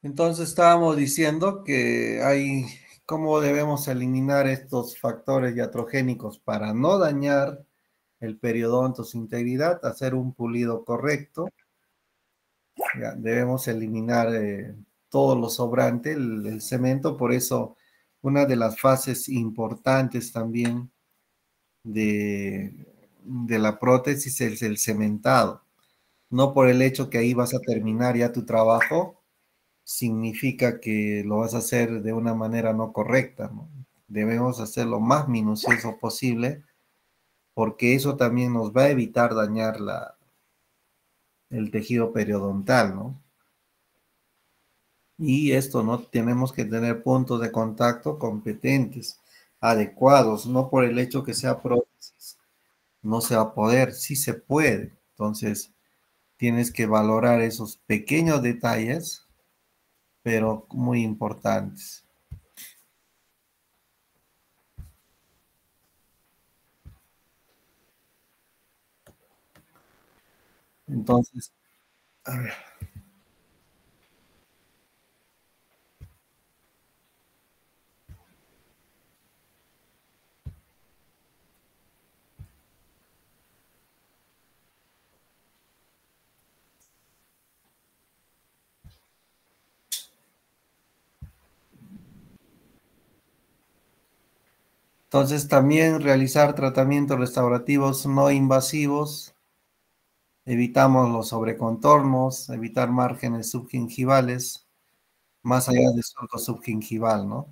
Entonces estábamos diciendo que hay cómo debemos eliminar estos factores iatrogénicos para no dañar el periodonto, su integridad, hacer un pulido correcto. Ya, debemos eliminar todo lo sobrante, el cemento, por eso una de las fases importantes también de la prótesis es el cementado. No por el hecho que ahí vas a terminar ya tu trabajo, significa que lo vas a hacer de una manera no correcta, ¿no? Debemos hacer lo más minucioso posible porque eso también nos va a evitar dañar el tejido periodontal, ¿no? Y esto, ¿no? Tenemos que tener puntos de contacto competentes, adecuados, no por el hecho que sea prótesis, no se va a poder, sí se puede. Entonces, tienes que valorar esos pequeños detalles, pero muy importantes. Entonces, a ver. Entonces, también realizar tratamientos restaurativos no invasivos, evitamos los sobrecontornos, evitar márgenes subgingivales, más allá del surco subgingival, ¿no?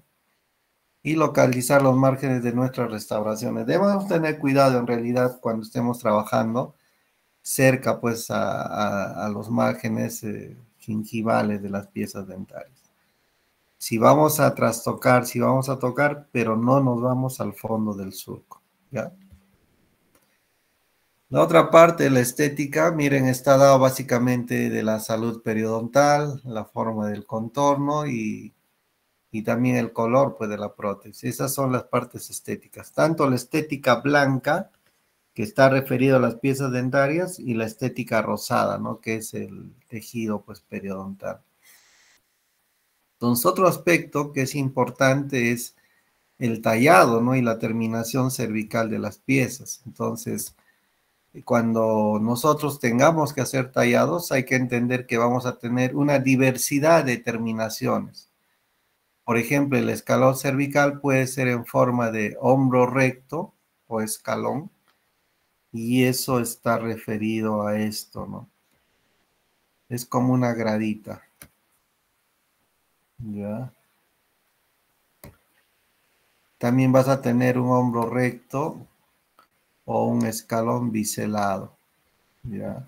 Y localizar los márgenes de nuestras restauraciones. Debemos tener cuidado en realidad cuando estemos trabajando cerca pues a los márgenes gingivales de las piezas dentarias. Si vamos a trastocar, si vamos a tocar, pero no nos vamos al fondo del surco, ¿ya? La otra parte, la estética, miren, está dado básicamente de la salud periodontal, la forma del contorno y también el color pues, de la prótesis. Esas son las partes estéticas. Tanto la estética blanca, que está referido a las piezas dentarias, y la estética rosada, ¿no? Que es el tejido pues, periodontal. Entonces, otro aspecto que es importante es el tallado, ¿no? Y la terminación cervical de las piezas. Entonces, cuando nosotros tengamos que hacer tallados, hay que entender que vamos a tener una diversidad de terminaciones. Por ejemplo, el escalón cervical puede ser en forma de hombro recto o escalón, y eso está referido a esto, ¿no? Es como una gradita, ¿ya? También vas a tener un hombro recto o un escalón biselado, ¿ya?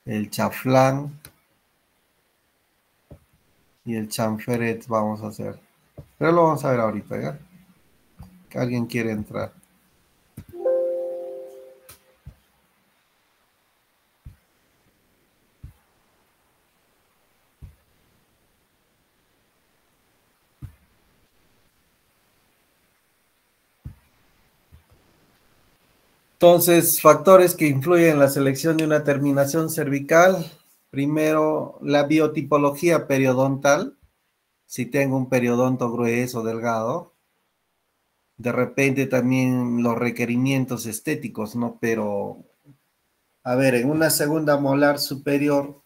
El chaflán y el chanferet vamos a hacer. Pero lo vamos a ver ahorita, ¿ya? Que alguien quiere entrar. Entonces, factores que influyen en la selección de una terminación cervical. Primero, la biotipología periodontal. Si tengo un periodonto grueso o delgado. De repente también los requerimientos estéticos, ¿no? Pero, a ver, en una segunda molar superior,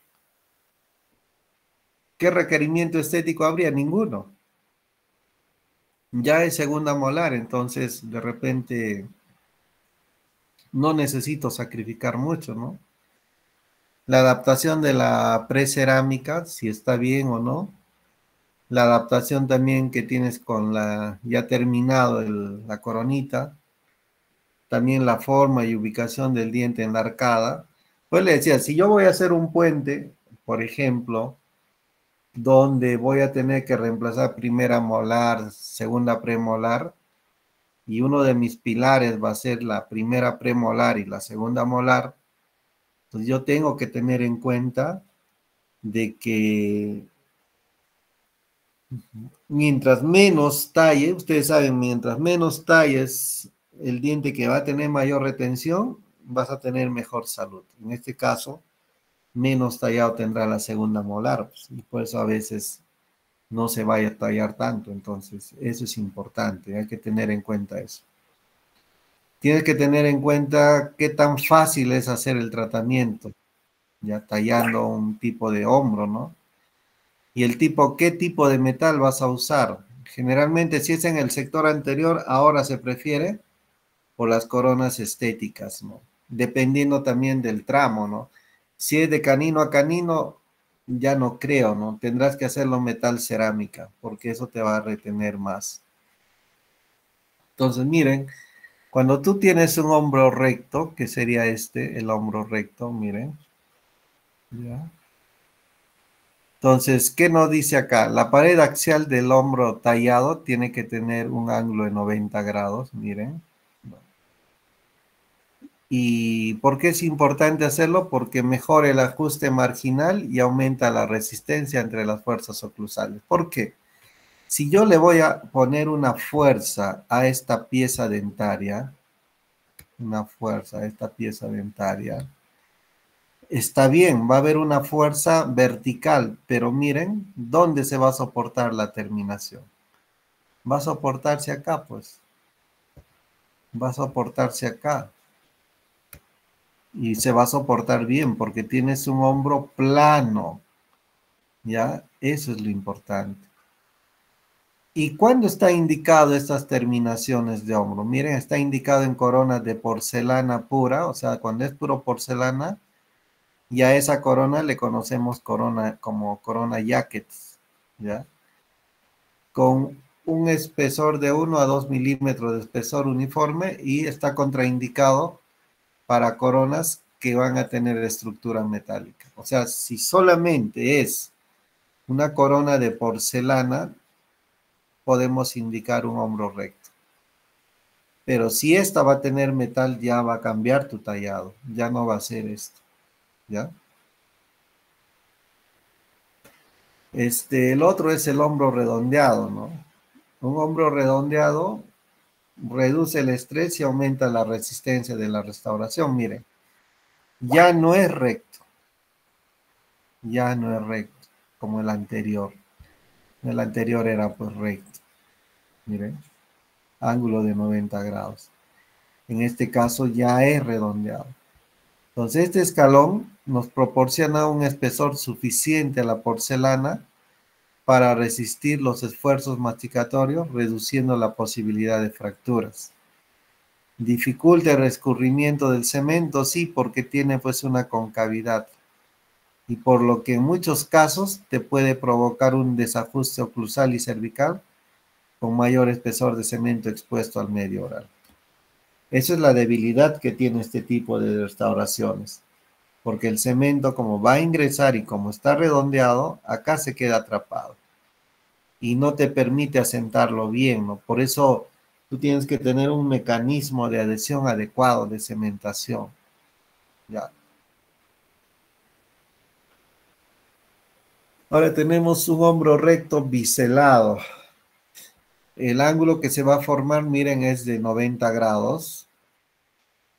¿qué requerimiento estético habría? Ninguno. Ya es segunda molar, entonces de repente no necesito sacrificar mucho, ¿no? La adaptación de la precerámica, si está bien o no. La adaptación también que tienes con la ya terminado la coronita. También la forma y ubicación del diente en la arcada. Pues le decía, si yo voy a hacer un puente, por ejemplo, donde voy a tener que reemplazar primera molar, segunda premolar, y uno de mis pilares va a ser la primera premolar y la segunda molar, pues yo tengo que tener en cuenta de que mientras menos talle, ustedes saben, mientras menos talles el diente que va a tener mayor retención, vas a tener mejor salud. En este caso, menos tallado tendrá la segunda molar, pues, y por eso a veces no se vaya a tallar tanto. Entonces, eso es importante, hay que tener en cuenta eso. Tienes que tener en cuenta qué tan fácil es hacer el tratamiento, ya tallando un tipo de hombro, ¿no? Y el tipo, qué tipo de metal vas a usar. Generalmente, si es en el sector anterior, ahora se prefiere por las coronas estéticas, ¿no? Dependiendo también del tramo, ¿no? Si es de canino a canino, ya no creo, ¿no? Tendrás que hacerlo metal cerámica, porque eso te va a retener más. Entonces, miren, cuando tú tienes un hombro recto, que sería este, el hombro recto, miren, ¿ya? Entonces, ¿qué nos dice acá? La pared axial del hombro tallado tiene que tener un ángulo de 90 grados, miren. ¿Y por qué es importante hacerlo? Porque mejora el ajuste marginal y aumenta la resistencia entre las fuerzas oclusales. ¿Por qué? Si yo le voy a poner una fuerza a esta pieza dentaria, una fuerza a esta pieza dentaria, está bien, va a haber una fuerza vertical, pero miren, ¿dónde se va a soportar la terminación? Va a soportarse acá, pues. Va a soportarse acá. Y se va a soportar bien porque tienes un hombro plano. ¿Ya? Eso es lo importante. ¿Y cuándo está indicado estas terminaciones de hombro? Miren, está indicado en coronas de porcelana pura, o sea, cuando es puro porcelana, y a esa corona le conocemos corona como corona jackets, ¿ya? Con un espesor de 1 a 2 milímetros de espesor uniforme y está contraindicado para coronas que van a tener estructura metálica. O sea, si solamente es una corona de porcelana, podemos indicar un hombro recto. Pero si esta va a tener metal, ya va a cambiar tu tallado. Ya no va a ser esto. ¿Ya? El otro es el hombro redondeado, ¿no? Un hombro redondeado reduce el estrés y aumenta la resistencia de la restauración. Miren, ya no es recto. Ya no es recto como el anterior. El anterior era pues recto. Miren, ángulo de 90 grados. En este caso ya es redondeado. Entonces, este escalón nos proporciona un espesor suficiente a la porcelana para resistir los esfuerzos masticatorios, reduciendo la posibilidad de fracturas. Dificulta el escurrimiento del cemento, sí, porque tiene pues una concavidad y por lo que en muchos casos te puede provocar un desajuste oclusal y cervical con mayor espesor de cemento expuesto al medio oral. Esa es la debilidad que tiene este tipo de restauraciones. Porque el cemento como va a ingresar y como está redondeado, acá se queda atrapado y no te permite asentarlo bien, ¿no? Por eso tú tienes que tener un mecanismo de adhesión adecuado de cementación, ¿ya? Ahora tenemos un hombro recto biselado. El ángulo que se va a formar, miren, es de 90 grados,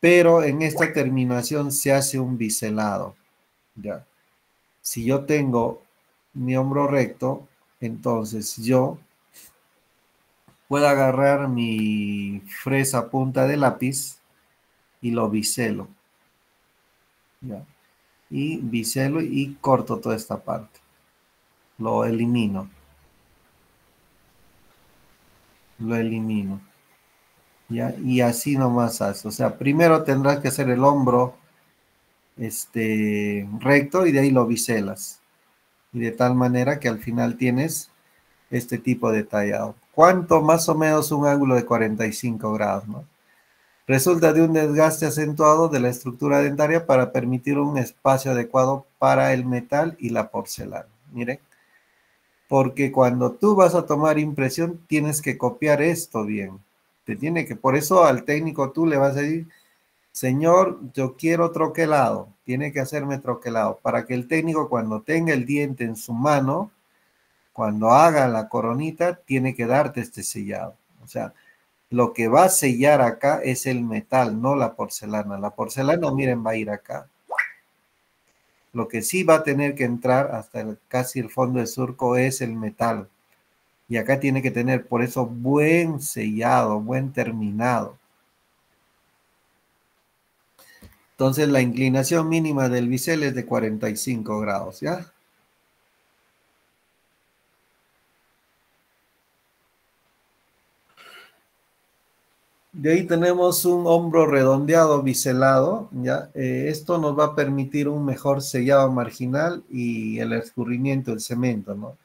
pero en esta terminación se hace un biselado, ¿ya? Si yo tengo mi hombro recto, entonces yo puedo agarrar mi fresa punta de lápiz y lo biselo, ¿ya? Y biselo y corto toda esta parte. Lo elimino. Lo elimino. ¿Ya? Y así nomás hace. O sea, primero tendrás que hacer el hombro recto y de ahí lo biselas. Y de tal manera que al final tienes este tipo de tallado. ¿Cuánto? Más o menos un ángulo de 45 grados, ¿no? Resulta de un desgaste acentuado de la estructura dentaria para permitir un espacio adecuado para el metal y la porcelana. Miren, porque cuando tú vas a tomar impresión, tienes que copiar esto bien. Por eso al técnico tú le vas a decir, señor, yo quiero troquelado, tiene que hacerme troquelado, para que el técnico cuando tenga el diente en su mano, cuando haga la coronita, tiene que darte este sellado. O sea, lo que va a sellar acá es el metal, no la porcelana. La porcelana, miren, va a ir acá. Lo que sí va a tener que entrar hasta casi el fondo del surco es el metal. Y acá tiene que tener, por eso, buen sellado, buen terminado. Entonces, la inclinación mínima del bisel es de 45 grados, ¿ya? De ahí tenemos un hombro redondeado biselado, ¿ya? Esto nos va a permitir un mejor sellado marginal y el escurrimiento del cemento, ¿no?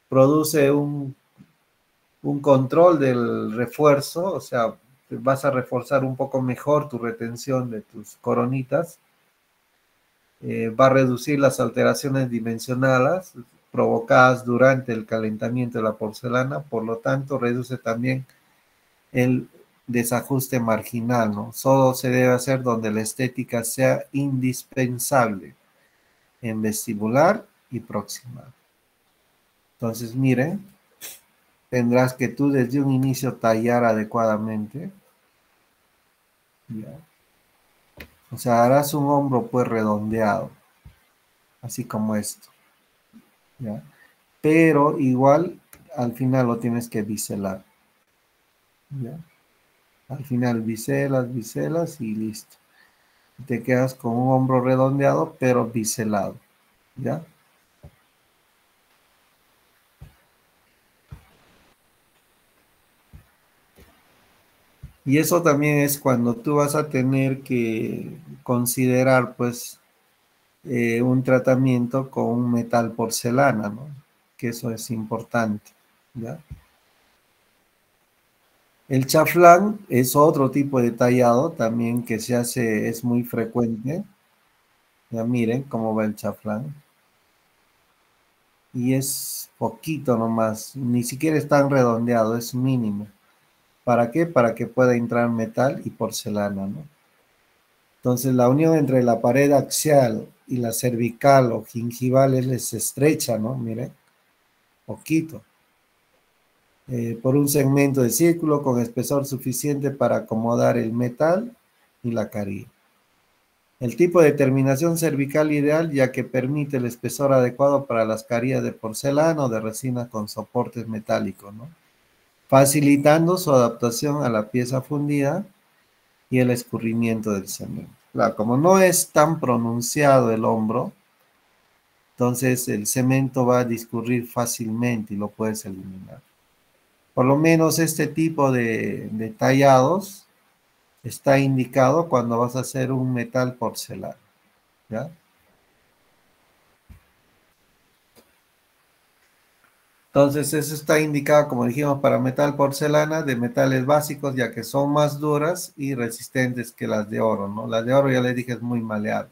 Produce un control del refuerzo, o sea, vas a reforzar un poco mejor tu retención de tus coronitas, va a reducir las alteraciones dimensionales provocadas durante el calentamiento de la porcelana, por lo tanto, reduce también el desajuste marginal, ¿no? Solo se debe hacer donde la estética sea indispensable, en vestibular y proximal. Entonces, miren, tendrás que tú desde un inicio tallar adecuadamente, ¿ya? O sea, harás un hombro pues redondeado, así como esto, ¿ya? Pero igual al final lo tienes que biselar, ¿ya? Al final biselas, biselas y listo. Te quedas con un hombro redondeado, pero biselado, ¿ya? Y eso también es cuando tú vas a tener que considerar, pues, un tratamiento con un metal porcelana, ¿no? Que eso es importante, ¿ya? El chaflán es otro tipo de tallado también que se hace, es muy frecuente. Ya miren cómo va el chaflán. Y es poquito nomás, ni siquiera es tan redondeado, es mínimo. ¿Para qué? Para que pueda entrar metal y porcelana, ¿no? Entonces la unión entre la pared axial y la cervical o gingival es estrecha, ¿no? Miren, poquito. Por un segmento de círculo con espesor suficiente para acomodar el metal y la carilla. El tipo de terminación cervical ideal ya que permite el espesor adecuado para las carillas de porcelana o de resina con soportes metálicos, ¿no? Facilitando su adaptación a la pieza fundida y el escurrimiento del cemento. Claro, como no es tan pronunciado el hombro, entonces el cemento va a discurrir fácilmente y lo puedes eliminar. Por lo menos este tipo de tallados está indicado cuando vas a hacer un metal porcelana, ¿ya? Entonces eso está indicado, como dijimos, para metal porcelana de metales básicos, ya que son más duras y resistentes que las de oro, ¿no? Las de oro, ya les dije, es muy maleable.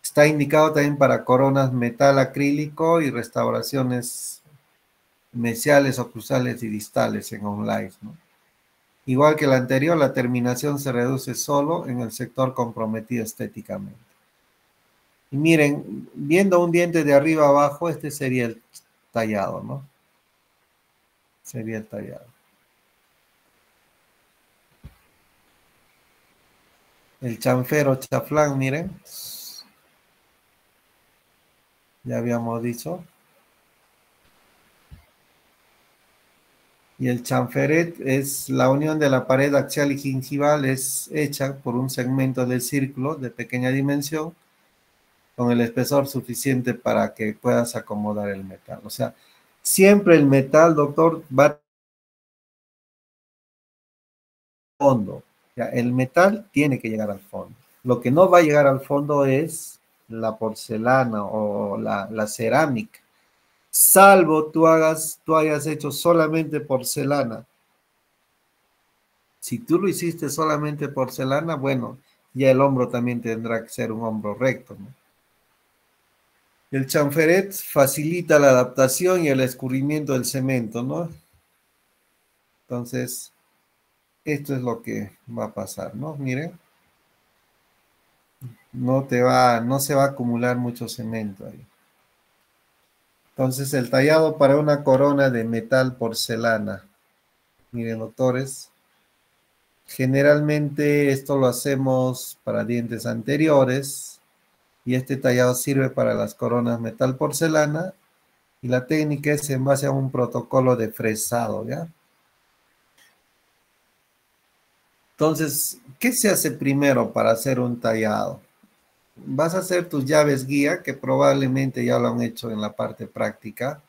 Está indicado también para coronas metal acrílico y restauraciones mesiales, oclusales y distales en online, ¿no? Igual que la anterior, la terminación se reduce solo en el sector comprometido estéticamente. Y miren, viendo un diente de arriba abajo, este sería el tallado, ¿no? Sería el tallado. El chanfero chaflán, miren, ya habíamos dicho. Y el chanferet es la unión de la pared axial y gingival, es hecha por un segmento del círculo de pequeña dimensión con el espesor suficiente para que puedas acomodar el metal. O sea, siempre el metal, doctor, va al fondo. Ya, el metal tiene que llegar al fondo. Lo que no va a llegar al fondo es la porcelana o la cerámica. Salvo tú hayas hecho solamente porcelana. Si tú lo hiciste solamente porcelana, bueno, ya el hombro también tendrá que ser un hombro recto, ¿no? El chanferet facilita la adaptación y el escurrimiento del cemento, ¿no? Entonces, esto es lo que va a pasar, ¿no? Miren, no se va a acumular mucho cemento ahí. Entonces, el tallado para una corona de metal porcelana. Miren, doctores, generalmente esto lo hacemos para dientes anteriores y este tallado sirve para las coronas metal porcelana Y la técnica es en base a un protocolo de fresado, ¿ya? Entonces, ¿qué se hace primero para hacer un tallado? Vas a hacer tus llaves guía, que probablemente ya lo han hecho en la parte práctica.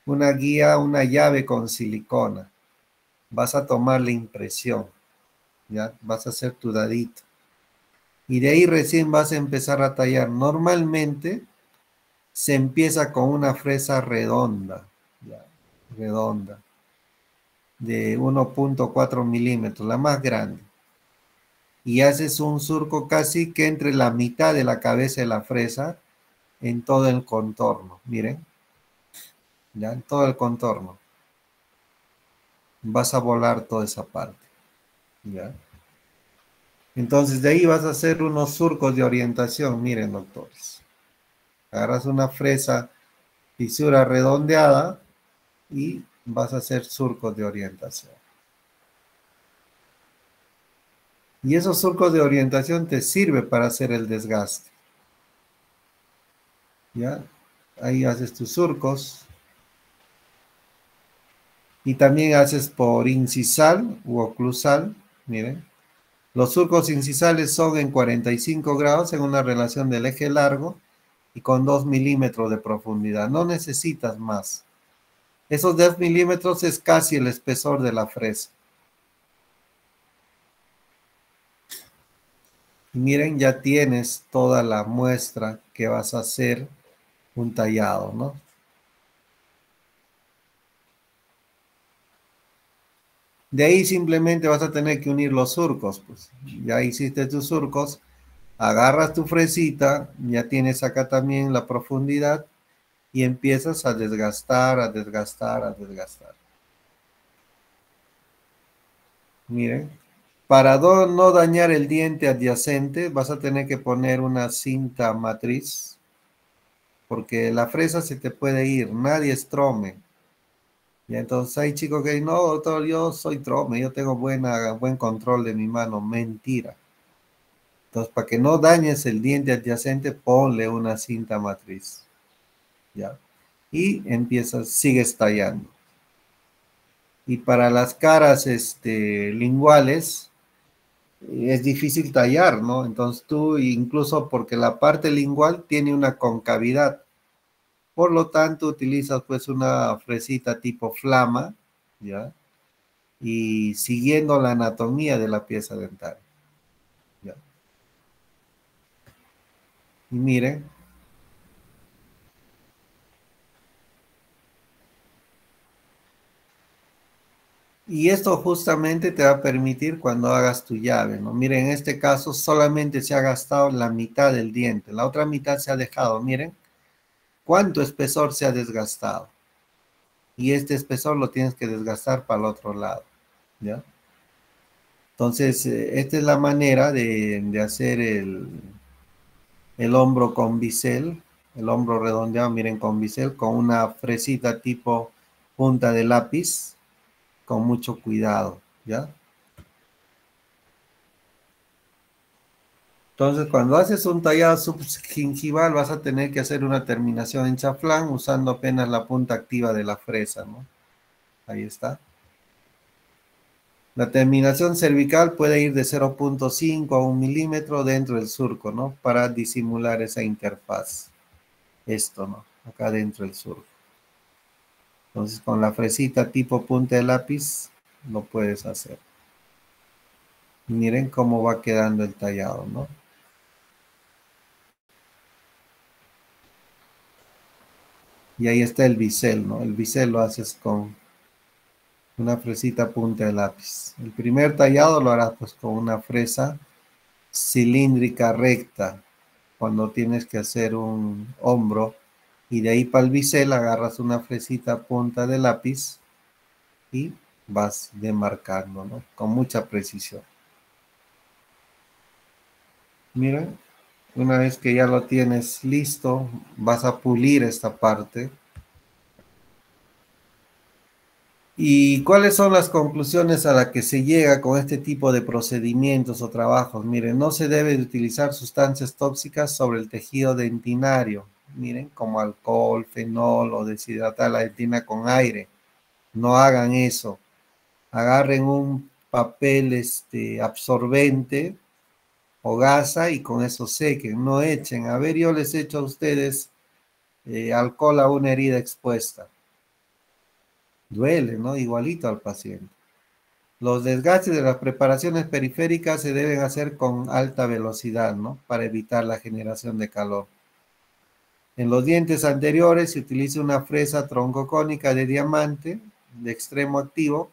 Una guía, una llave con silicona. Vas a tomar la impresión, ¿ya? Vas a hacer tu dadito. Y de ahí recién vas a empezar a tallar. Normalmente se empieza con una fresa redonda, ¿ya? Redonda, de 1,4 milímetros, la más grande. Y haces un surco casi que entre la mitad de la cabeza de la fresa en todo el contorno. Miren, ya en todo el contorno. Vas a volar toda esa parte, ¿ya? Entonces de ahí vas a hacer unos surcos de orientación. Miren, doctores. Agarras una fresa fisura redondeada y vas a hacer surcos de orientación. Y esos surcos de orientación te sirve para hacer el desgaste. ¿Ya? Ahí haces tus surcos. Y también haces por incisal u oclusal. Miren. Los surcos incisales son en 45 grados en una relación del eje largo y con 2 milímetros de profundidad. No necesitas más. Esos 10 milímetros es casi el espesor de la fresa. Y miren, ya tienes toda la muestra que vas a hacer un tallado, ¿no? De ahí simplemente vas a tener que unir los surcos, pues. Ya hiciste tus surcos, agarras tu fresita, ya tienes acá también la profundidad y empiezas a desgastar, a desgastar, a desgastar. Miren, para no dañar el diente adyacente, vas a tener que poner una cinta matriz, porque la fresa se te puede ir, nadie es trome. Y entonces hay chicos que dicen, no, doctor, yo soy trome, yo tengo buen control de mi mano. Mentira. Entonces, para que no dañes el diente adyacente, ponle una cinta matriz. ¿Ya? Y empiezas, sigues tallando. Y para las caras linguales, es difícil tallar, ¿no? Entonces tú, incluso porque la parte lingual tiene una concavidad, por lo tanto utilizas pues una fresita tipo flama, ¿ya? Y siguiendo la anatomía de la pieza dental, ¿ya? Y miren, y esto justamente te va a permitir cuando hagas tu llave, ¿no? Miren, en este caso solamente se ha gastado la mitad del diente, la otra mitad se ha dejado, miren, cuánto espesor se ha desgastado. Y este espesor lo tienes que desgastar para el otro lado, ¿ya? Entonces, esta es la manera de hacer el hombro con bisel, el hombro redondeado, miren, con bisel, con una fresita tipo punta de lápiz, con mucho cuidado, ¿ya? Entonces, cuando haces un tallado subgingival, vas a tener que hacer una terminación en chaflán usando apenas la punta activa de la fresa, ¿no? Ahí está. La terminación cervical puede ir de 0,5 a 1 milímetro dentro del surco, ¿no? Para disimular esa interfaz. Esto, ¿no? Acá dentro del surco. Entonces, con la fresita tipo punta de lápiz, lo puedes hacer. Miren cómo va quedando el tallado, ¿no? Y ahí está el bisel, ¿no? El bisel lo haces con una fresita punta de lápiz. El primer tallado lo harás pues con una fresa cilíndrica recta, cuando tienes que hacer un hombro, y de ahí para el bisel agarras una fresita punta de lápiz y vas demarcando, ¿no? Con mucha precisión. Mira, una vez que ya lo tienes listo, vas a pulir esta parte. ¿Y cuáles son las conclusiones a las que se llega con este tipo de procedimientos o trabajos? Miren, no se debe de utilizar sustancias tóxicas sobre el tejido dentinario. miren, como alcohol, fenol o deshidratar la dentina con aire. No hagan eso. Agarren un papel absorbente o gasa y con eso sequen, no echen. A ver, yo les echo a ustedes alcohol a una herida expuesta. Duele, ¿no? Igualito al paciente. Los desgastes de las preparaciones periféricas se deben hacer con alta velocidad, ¿no? Para evitar la generación de calor. En los dientes anteriores se utiliza una fresa troncocónica de diamante de extremo activo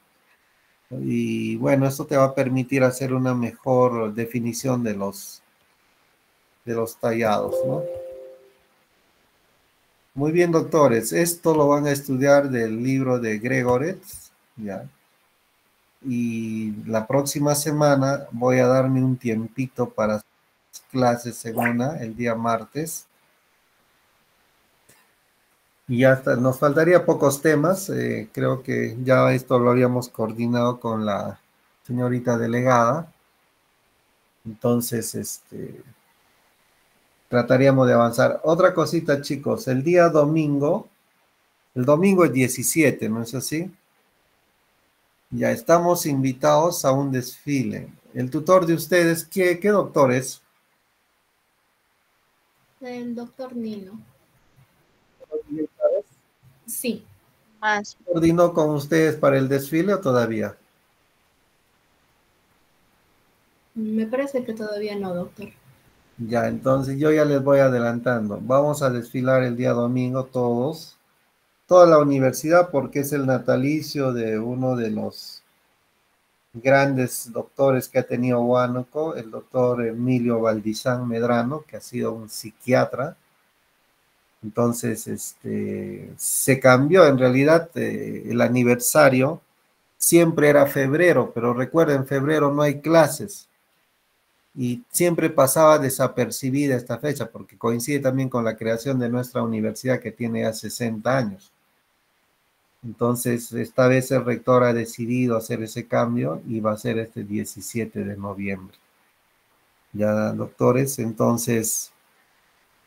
y bueno, esto te va a permitir hacer una mejor definición de los tallados, ¿no? Muy bien, doctores. Esto lo van a estudiar del libro de Gregoretz, ¿ya? Y la próxima semana voy a darme un tiempito para clases en el día martes. Y hasta nos faltaría pocos temas. Creo que ya esto lo habíamos coordinado con la señorita delegada. Entonces, trataríamos de avanzar. Otra cosita, chicos, el día domingo, el domingo es 17, ¿no es así? Ya estamos invitados a un desfile. El tutor de ustedes, ¿qué doctor es? El doctor Nino. Sí. Más. ¿Coordinó con ustedes para el desfile o todavía? Me parece que todavía no, doctor. Ya, entonces yo ya les voy adelantando. Vamos a desfilar el día domingo todos, toda la universidad, porque es el natalicio de uno de los grandes doctores que ha tenido Huánuco, el doctor Emilio Valdizán Medrano, que ha sido un psiquiatra. Entonces, se cambió en realidad el aniversario, siempre era febrero, pero recuerden, febrero no hay clases y siempre pasaba desapercibida esta fecha porque coincide también con la creación de nuestra universidad que tiene ya 60 años. Entonces, esta vez el rector ha decidido hacer ese cambio y va a ser este 17 de noviembre. Ya, doctores, entonces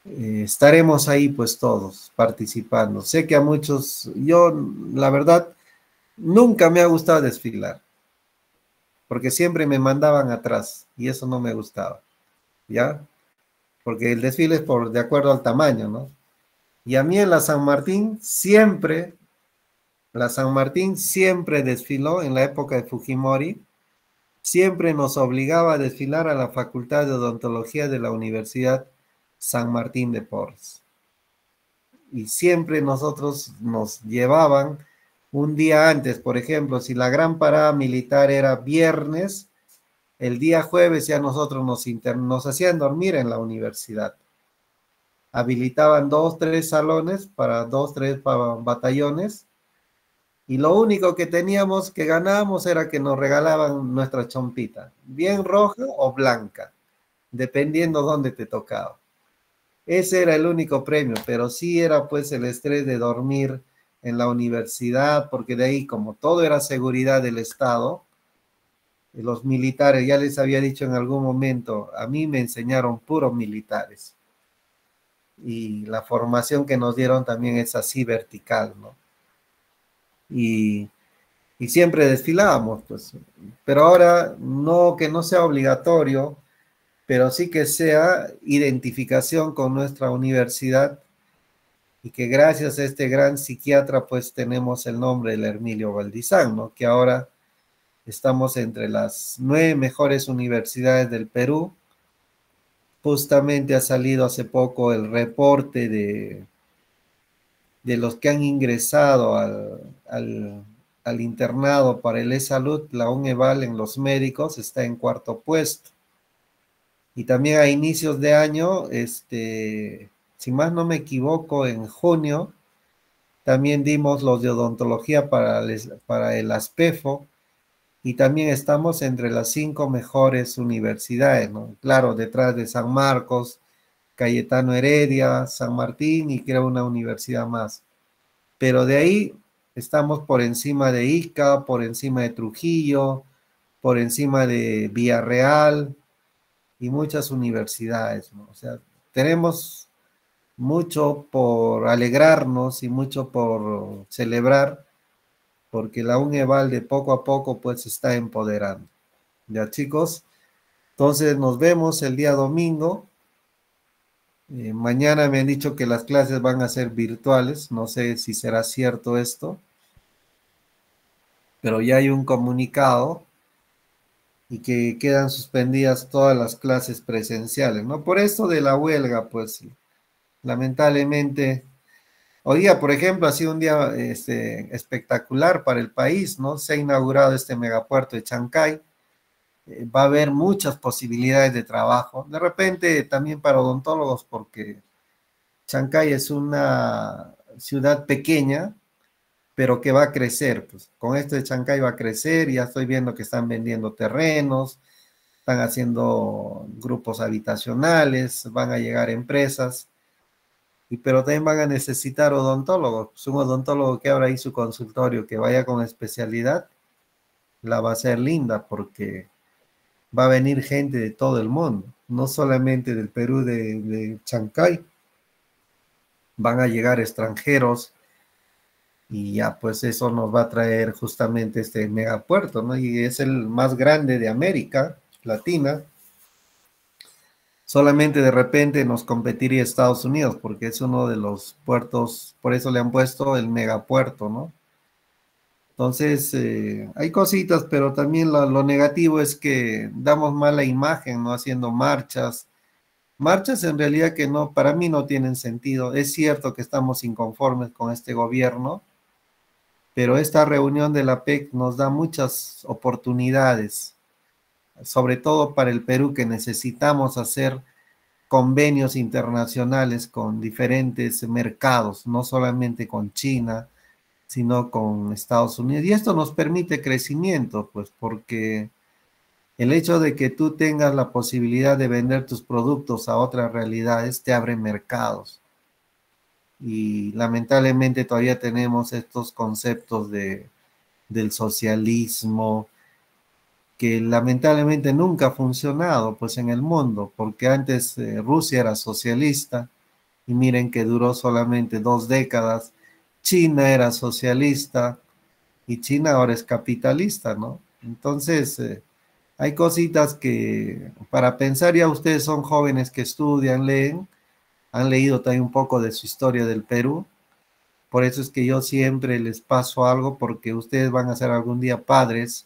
estaremos ahí pues todos participando. Sé que a muchos, yo la verdad, nunca me ha gustado desfilar, porque siempre me mandaban atrás y eso no me gustaba, ¿ya? Porque el desfile es de acuerdo al tamaño, ¿no? Y a mí en la San Martín siempre desfiló en la época de Fujimori, siempre nos obligaba a desfilar a la Facultad de Odontología de la Universidad San Martín de Porres. Y siempre nosotros nos llevaban un día antes, por ejemplo, si la gran parada militar era viernes, el día jueves ya nosotros nos hacían dormir en la universidad. Habilitaban 2, 3 salones para 2, 3 batallones y lo único que teníamos que ganábamos era que nos regalaban nuestra chompita, bien roja o blanca, dependiendo dónde te tocaba. Ese era el único premio, pero sí era pues el estrés de dormir en la universidad, porque de ahí como todo era seguridad del Estado, los militares, ya les había dicho en algún momento, a mí me enseñaron puros militares. Y la formación que nos dieron también es así vertical, ¿no? Y siempre desfilábamos, pues. Pero ahora no que no sea obligatorio, pero sí que sea identificación con nuestra universidad y que gracias a este gran psiquiatra pues tenemos el nombre del Hermilio Valdizán, ¿no? Que ahora estamos entre las 9 mejores universidades del Perú. Justamente ha salido hace poco el reporte de los que han ingresado al internado para el e-salud, la UNEVAL en los médicos está en 4º puesto. Y también a inicios de año, si más no me equivoco, en junio, también dimos los de odontología para el ASPEFO y también estamos entre las 5 mejores universidades, ¿no? Claro, detrás de San Marcos, Cayetano Heredia, San Martín y creo una universidad más. Pero de ahí estamos por encima de Ica, por encima de Trujillo, por encima de Villarreal y muchas universidades, ¿no? O sea, tenemos mucho por alegrarnos y mucho por celebrar, porque la UNEVAL de poco a poco pues se está empoderando. Ya chicos, entonces nos vemos el día domingo. Mañana me han dicho que las clases van a ser virtuales, no sé si será cierto esto, pero ya hay un comunicado y que quedan suspendidas todas las clases presenciales, ¿no? Por esto de la huelga, pues lamentablemente, hoy día, por ejemplo, ha sido un día espectacular para el país, ¿no? Se ha inaugurado este megapuerto de Chancay, va a haber muchas posibilidades de trabajo, de repente también para odontólogos, porque Chancay es una ciudad pequeña, pero que va a crecer, pues con esto de Chancay va a crecer, ya estoy viendo que están vendiendo terrenos, están haciendo grupos habitacionales, van a llegar empresas, pero también van a necesitar odontólogos. Pues un odontólogo que abra ahí su consultorio, que vaya con especialidad, la va a hacer linda porque va a venir gente de todo el mundo, no solamente del Perú, de Chancay, van a llegar extranjeros y ya pues eso nos va a traer justamente este megapuerto, ¿no? Y es el más grande de América Latina. Solamente de repente nos competiría Estados Unidos, porque es uno de los puertos, por eso le han puesto el megapuerto, ¿no? Entonces, hay cositas, pero también lo negativo es que damos mala imagen, ¿no? Haciendo marchas. Marchas en realidad que no, para mí no tienen sentido. Es cierto que estamos inconformes con este gobierno, pero esta reunión de la PEC nos da muchas oportunidades, sobre todo para el Perú, que necesitamos hacer convenios internacionales con diferentes mercados, no solamente con China, sino con Estados Unidos. Y esto nos permite crecimiento, pues porque el hecho de que tú tengas la posibilidad de vender tus productos a otras realidades te abre mercados. Y lamentablemente todavía tenemos estos conceptos del socialismo, que lamentablemente nunca ha funcionado pues en el mundo, porque antes Rusia era socialista y miren que duró solamente 2 décadas, China era socialista y China ahora es capitalista, ¿no? Entonces, hay cositas que para pensar, ya ustedes son jóvenes que estudian, leen, han leído también un poco de su historia del Perú, por eso es que yo siempre les paso algo, porque ustedes van a ser algún día padres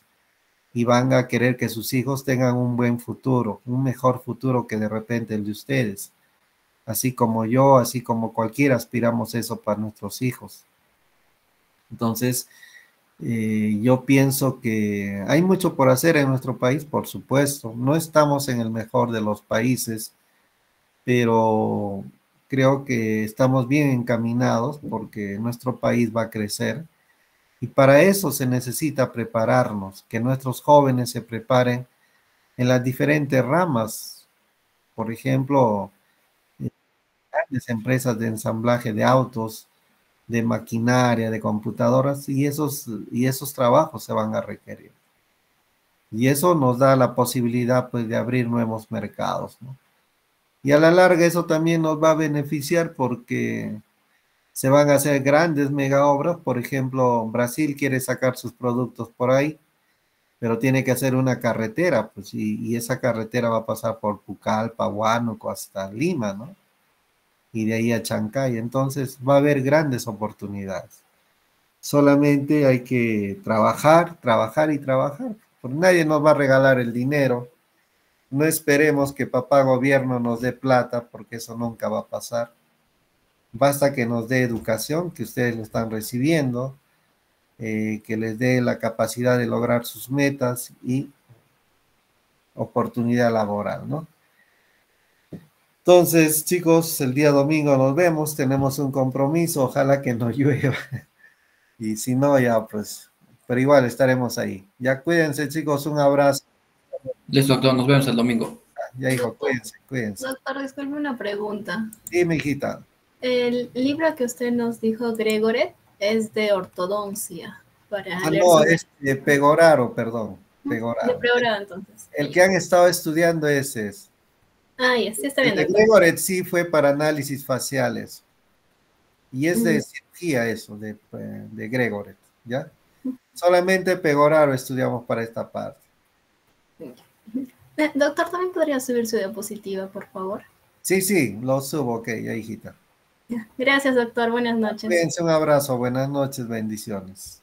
y van a querer que sus hijos tengan un buen futuro, un mejor futuro que de repente el de ustedes. Así como yo, así como cualquiera, aspiramos eso para nuestros hijos. Entonces, yo pienso que hay mucho por hacer en nuestro país, por supuesto. No estamos en el mejor de los países, pero creo que estamos bien encaminados porque nuestro país va a crecer. Y para eso se necesita prepararnos, que nuestros jóvenes se preparen en las diferentes ramas. Por ejemplo, grandes empresas de ensamblaje de autos, de maquinaria, de computadoras, y esos trabajos se van a requerir. Y eso nos da la posibilidad pues de abrir nuevos mercados, ¿no? Y a la larga eso también nos va a beneficiar porque se van a hacer grandes mega obras. Por ejemplo, Brasil quiere sacar sus productos por ahí, pero tiene que hacer una carretera, pues, y esa carretera va a pasar por Pucallpa, Huánuco, hasta Lima, ¿no? Y de ahí a Chancay. Entonces va a haber grandes oportunidades. Solamente hay que trabajar, trabajar y trabajar. Porque nadie nos va a regalar el dinero. No esperemos que papá gobierno nos dé plata, porque eso nunca va a pasar. Basta que nos dé educación, que ustedes lo están recibiendo, que les dé la capacidad de lograr sus metas y oportunidad laboral, ¿no? Entonces, chicos, el día domingo nos vemos, tenemos un compromiso, ojalá que no llueva. Y si no, ya pues, pero igual estaremos ahí. Ya cuídense, chicos, un abrazo. Listo, doctor, nos vemos el domingo. Ya hijo, cuídense, cuídense. Doctor, disculpe una pregunta. Dime, hijita. El libro que usted nos dijo, Gregoret, es de ortodoncia. Para Ah, leer no, sobre... es de Pegoraro, perdón, De Pegoraro. pregrado, entonces. El que han estado estudiando ese es. Ah, ya, sí está bien, El de doctor. Gregoret sí fue para análisis faciales. Y es de Mm. cirugía eso, de Gregoret, ¿ya? Solamente Pegoraro estudiamos para esta parte. Doctor, ¿también podría subir su diapositiva, por favor? Sí, sí, lo subo, ok, ya, hijita. Gracias, doctor. Buenas noches. Cuídense, un abrazo, buenas noches, bendiciones.